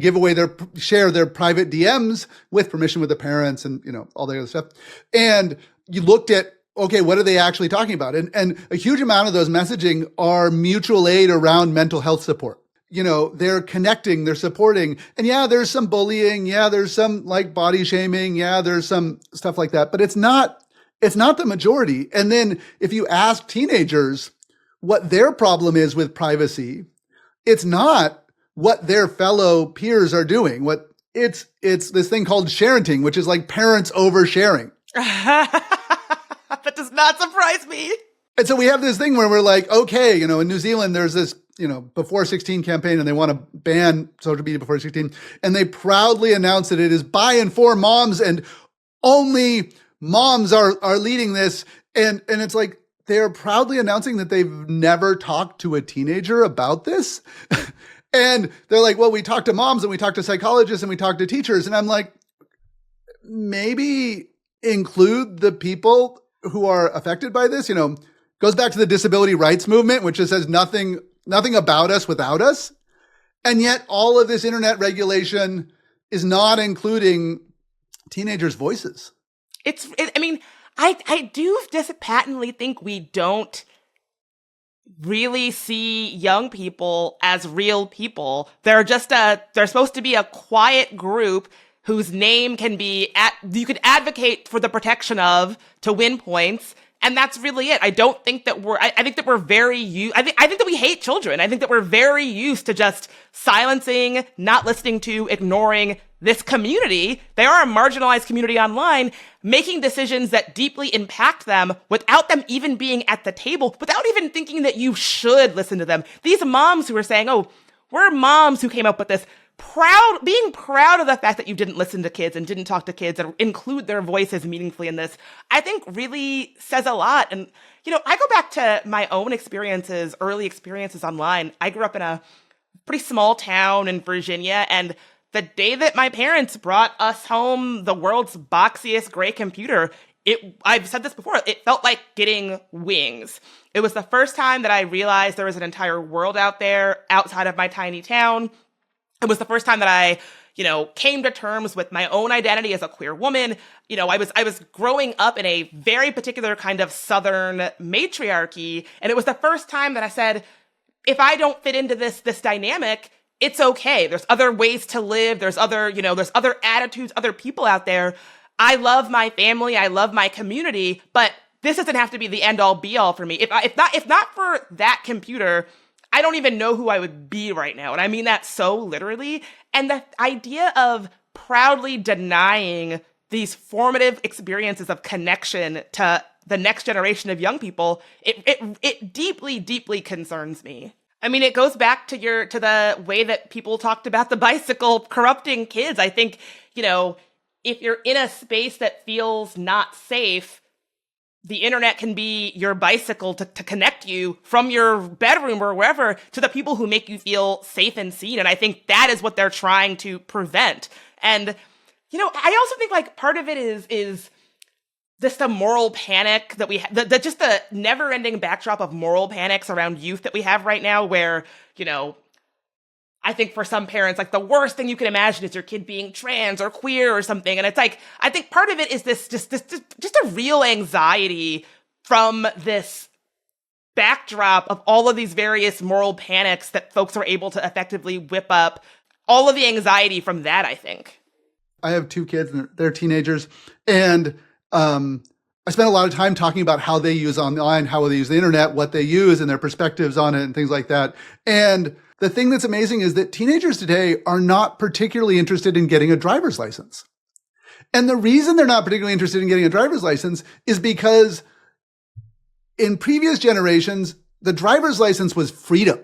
Speaker 3: share their private DMs with permission with the parents and, all the other stuff. And you looked at, okay, what are they actually talking about? And a huge amount of those messaging are mutual aid around mental health support. They're connecting, they're supporting. And yeah, there's some bullying. Yeah, there's some body shaming. Yeah, there's some stuff like that, but it's not the majority. And then if you ask teenagers what their problem is with privacy, it's not what their fellow peers are doing. It's this thing called sharenting, which is like parents oversharing.
Speaker 1: That does not surprise me.
Speaker 3: And so we have this thing where we're like, okay, in New Zealand, there's this, before 16 campaign, and they want to ban social media before 16. And they proudly announce that it is by and for moms, and only moms are leading this. And it's like, they're proudly announcing that they've never talked to a teenager about this. And they're like, well, we talked to moms and we talked to psychologists and we talked to teachers. And I'm like, maybe include the people who are affected by this. Goes back to the disability rights movement, which just says nothing about us without us. And yet all of this internet regulation is not including teenagers' voices.
Speaker 1: I do just patently think we don't really see young people as real people. They're supposed to be a quiet group whose name you could advocate for the protection of to win points. And that's really it. I don't think that I think that we're I think that we hate children. I think that we're very used to just silencing, not listening to, ignoring this community. They are a marginalized community online, making decisions that deeply impact them without them even being at the table, without even thinking that you should listen to them. These moms who are saying, oh, we're moms who came up with this, being proud of the fact that you didn't listen to kids and didn't talk to kids and include their voices meaningfully in this, I think really says a lot. And, I go back to my own early experiences online. I grew up in a pretty small town in Virginia, and the day that my parents brought us home the world's boxiest gray computer, I've said this before, it felt like getting wings. It was the first time that I realized there was an entire world out there outside of my tiny town. It was the first time that I, came to terms with my own identity as a queer woman. I was growing up in a very particular kind of Southern matriarchy. And it was the first time that I said, if I don't fit into this dynamic, it's okay. There's other ways to live. There's other attitudes, other people out there. I love my family. I love my community, but this doesn't have to be the end all be all for me. If not for that computer, I don't even know who I would be right now. And I mean that so literally. And the idea of proudly denying these formative experiences of connection to the next generation of young people, it deeply, deeply concerns me. I mean, it goes back to the way that people talked about the bicycle corrupting kids. I think, if you're in a space that feels not safe, the internet can be your bicycle to connect you from your bedroom or wherever to the people who make you feel safe and seen. And I think that is what they're trying to prevent. And, I also think like part of it is just the moral panic that we have, just the never ending backdrop of moral panics around youth that we have right now, where, I think for some parents, like the worst thing you can imagine is your kid being trans or queer or something. And it's like, I think part of it is this just a real anxiety from this backdrop of all of these various moral panics that folks are able to effectively whip up. All of the anxiety from that, I think.
Speaker 3: I have 2 kids and they're teenagers. And I spent a lot of time talking about how they use online, how they use the internet, what they use and their perspectives on it and things like that. And the thing that's amazing is that teenagers today are not particularly interested in getting a driver's license. And the reason they're not particularly interested in getting a driver's license is because in previous generations, the driver's license was freedom.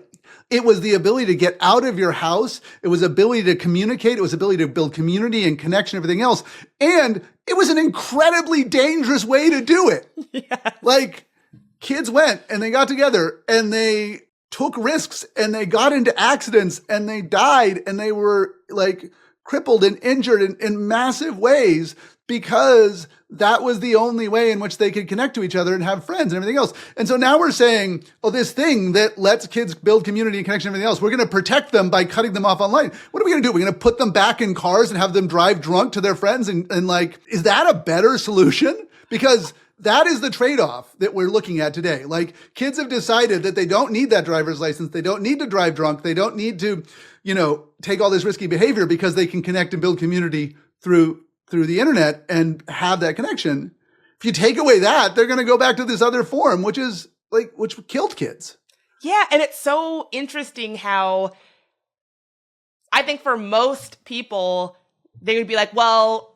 Speaker 3: It was the ability to get out of your house. It was ability to communicate. It was ability to build community and connection, everything else. And it was an incredibly dangerous way to do it.
Speaker 1: Yeah.
Speaker 3: Like kids went and they got together and they took risks and they got into accidents and they died and they were like crippled and injured in massive ways because that was the only way in which they could connect to each other and have friends and everything else. And so now we're saying, this thing that lets kids build community and connection and everything else, we're going to protect them by cutting them off online. What are we going to do? We're going to put them back in cars and have them drive drunk to their friends and like, is that a better solution? Because that is the trade-off that we're looking at today. Like kids have decided that they don't need that driver's license. They don't need to drive drunk. They don't need to, take all this risky behavior because they can connect and build community through the internet and have that connection. If you take away that, they're going to go back to this other form, which killed kids.
Speaker 1: Yeah. And it's so interesting how I think for most people, they would be like, well,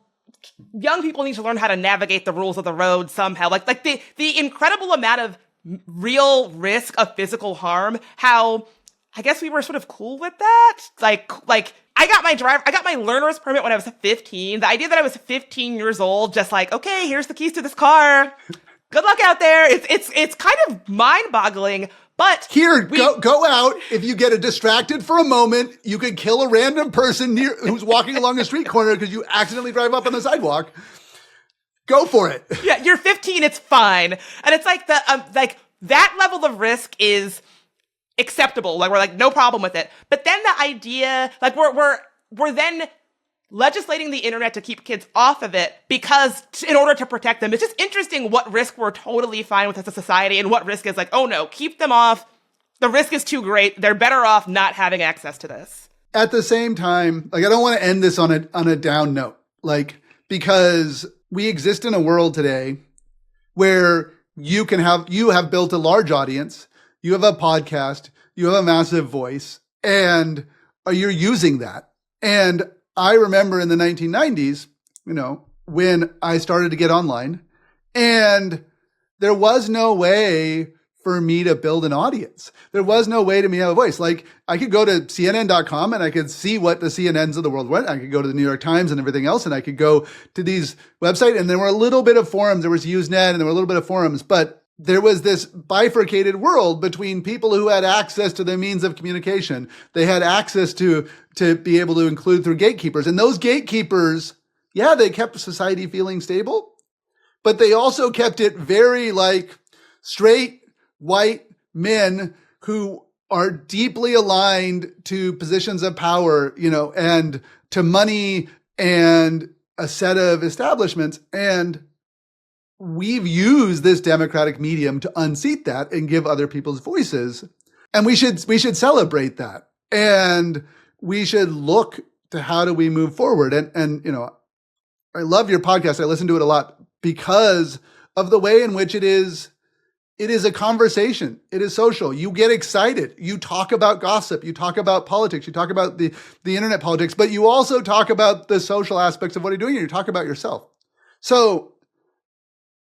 Speaker 1: young people need to learn how to navigate the rules of the road somehow. Like the incredible amount of real risk of physical harm, how I guess we were sort of cool with that. Like I got my learner's permit when I was 15. The idea that I was 15 years old, just like, okay, here's the keys to this car. Good luck out there. It's kind of mind-boggling. But
Speaker 3: go out. If you get distracted for a moment, you could kill a random person who's walking along a street corner because you accidentally drive up on the sidewalk. Go for it.
Speaker 1: Yeah, you're 15. It's fine, and it's like that level of risk is acceptable. Like we're like no problem with it. But then the idea, like we're then legislating the internet to keep kids off of it because in order to protect them. It's just interesting what risk we're totally fine with as a society and what risk is like, oh no, keep them off. The risk is too great. They're better off not having access to this.
Speaker 3: At the same time, like I don't want to end this on a down note, like because we exist in a world today where you have built a large audience, you have a podcast, you have a massive voice, and you're using that. And I remember in the 1990s, when I started to get online, and there was no way for me to build an audience. There was no way to me have a voice. Like I could go to CNN.com and I could see what the CNNs of the world went. I could go to the New York Times and everything else. And I could go to these websites and there were a little bit of forums. There was Usenet and there were a little bit of forums, but there was this bifurcated world between people who had access to the means of communication. They had access to be able to include through gatekeepers. And those gatekeepers, they kept society feeling stable, but they also kept it very like straight white men who are deeply aligned to positions of power, and to money and a set of establishments. And we've used this democratic medium to unseat that and give other people's voices. And we should celebrate that. And we should look to how do we move forward. And I love your podcast. I listen to it a lot because of the way in which it is It is a conversation. It is social. You get excited. You talk about gossip. You talk about politics. You talk about the internet politics, but you also talk about the social aspects of what you're doing, and you talk about yourself. So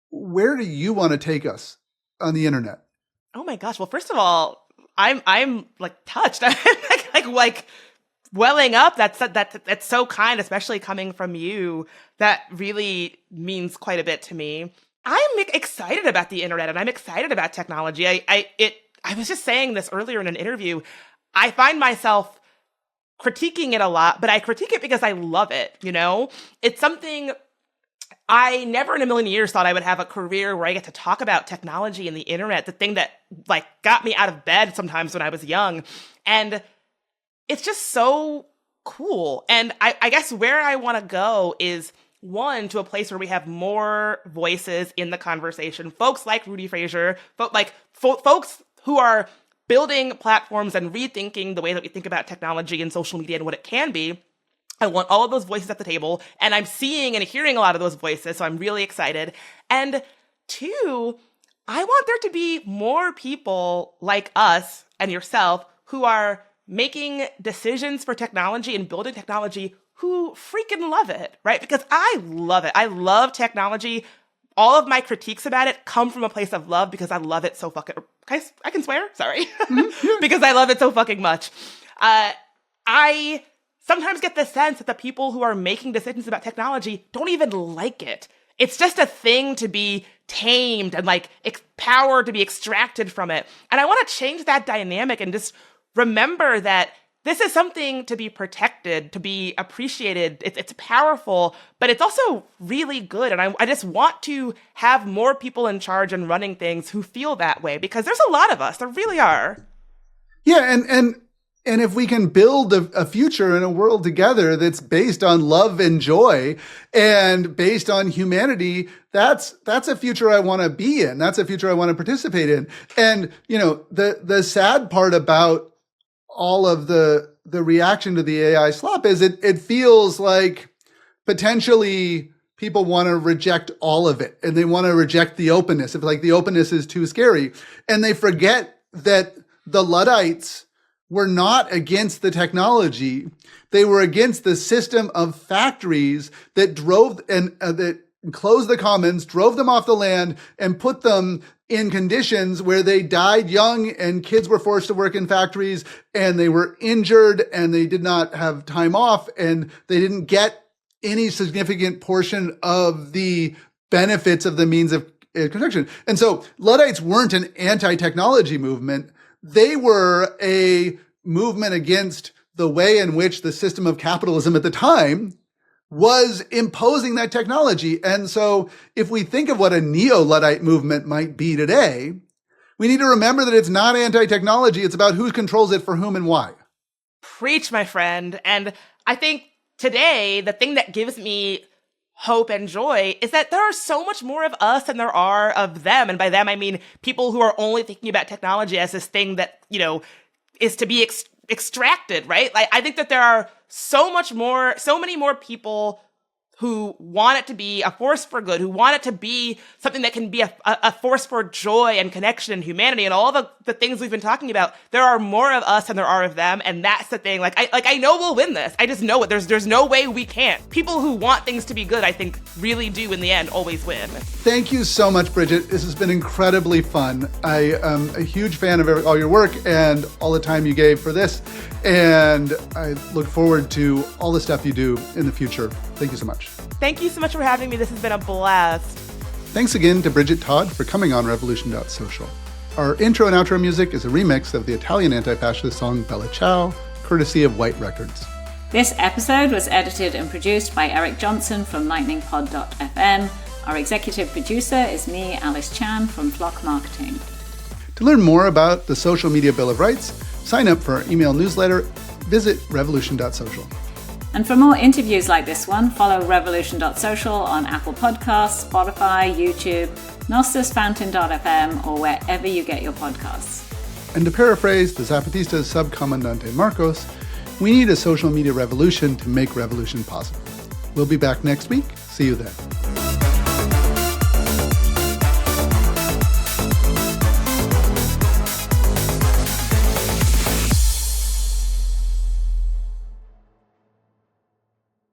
Speaker 3: where do you want to take us on the internet?
Speaker 1: Oh my gosh. Well, first of all, I'm like touched. I'm like welling up. That's so kind, especially coming from you. That really means quite a bit to me. I'm excited about the internet and I'm excited about technology. I was just saying this earlier in an interview. I find myself critiquing it a lot, but I critique it because I love it. You know, it's something I never in a million years thought I would have a career where I get to talk about technology and the internet, the thing that like got me out of bed sometimes when I was young. And it's just so cool. And I guess where I want to go is, one, to a place where we have more voices in the conversation. Folks like Rudy Frazier, folks who are building platforms and rethinking the way that we think about technology and social media and what it can be. I want all of those voices at the table, and I'm seeing and hearing a lot of those voices, so I'm really excited. And two, I want there to be more people like us and yourself who are making decisions for technology and building technology who freaking love it, right? Because I love it. I love technology. All of my critiques about it come from a place of love because I love it so fucking... I can swear? Sorry. Because I love it so fucking much. I sometimes get the sense that the people who are making decisions about technology don't even like it. It's just a thing to be tamed and like power to be extracted from it. And I want to change that dynamic and just remember that this is something to be protected, to be appreciated. It's powerful, but it's also really good. And I just want to have more people in charge and running things who feel that way, because there's a lot of us. There really are.
Speaker 3: Yeah, and if we can build a future and a world together that's based on love and joy and based on humanity, that's a future I want to be in. That's a future I want to participate in. And, you know, the sad part about all of the reaction to the AI slop is it feels like potentially people want to reject all of it, and they want to reject the openness. If like the openness is too scary, and they forget that the Luddites were not against the technology. They were against the system of factories that drove and that closed the commons, drove them off the land, and put them in conditions where they died young and kids were forced to work in factories and they were injured and they did not have time off and they didn't get any significant portion of the benefits of the means of construction. And so Luddites weren't an anti-technology movement. They were a movement against the way in which the system of capitalism at the time was imposing that technology. And so if we think of what a neo-Luddite movement might be today, we need to remember that it's not anti-technology. It's about who controls it for whom and why.
Speaker 1: Preach, my friend. And I think today, the thing that gives me hope and joy is that there are so much more of us than there are of them. And by them, I mean people who are only thinking about technology as this thing that, you know, is to be extracted, right? Like, I think that there are so many more people who want it to be a force for good, who want it to be something that can be a force for joy and connection and humanity and all the things we've been talking about. There are more of us than there are of them, and that's the thing. I know we'll win this. I just know it. There's no way we can't. People who want things to be good, I think, really do in the end always win.
Speaker 3: Thank you so much, Bridget. This has been incredibly fun. I am a huge fan of all your work and all the time you gave for this, and I look forward to all the stuff you do in the future. Thank you so much.
Speaker 1: Thank you so much for having me. This has been a blast.
Speaker 3: Thanks again to Bridget Todd for coming on Revolution.Social. Our intro and outro music is a remix of the Italian anti-fascist song Bella Ciao, courtesy of White Records.
Speaker 2: This episode was edited and produced by Eric Johnson from lightningpod.fm. Our executive producer is me, Alice Chan, from Flock Marketing.
Speaker 3: To learn more about the Social Media Bill of Rights, sign up for our email newsletter, visit Revolution.Social.
Speaker 2: And for more interviews like this one, follow Revolution.Social on Apple Podcasts, Spotify, YouTube, NostusFountain.fm, or wherever you get your podcasts.
Speaker 3: And to paraphrase the Zapatistas Subcomandante Marcos, we need a social media revolution to make revolution possible. We'll be back next week. See you then.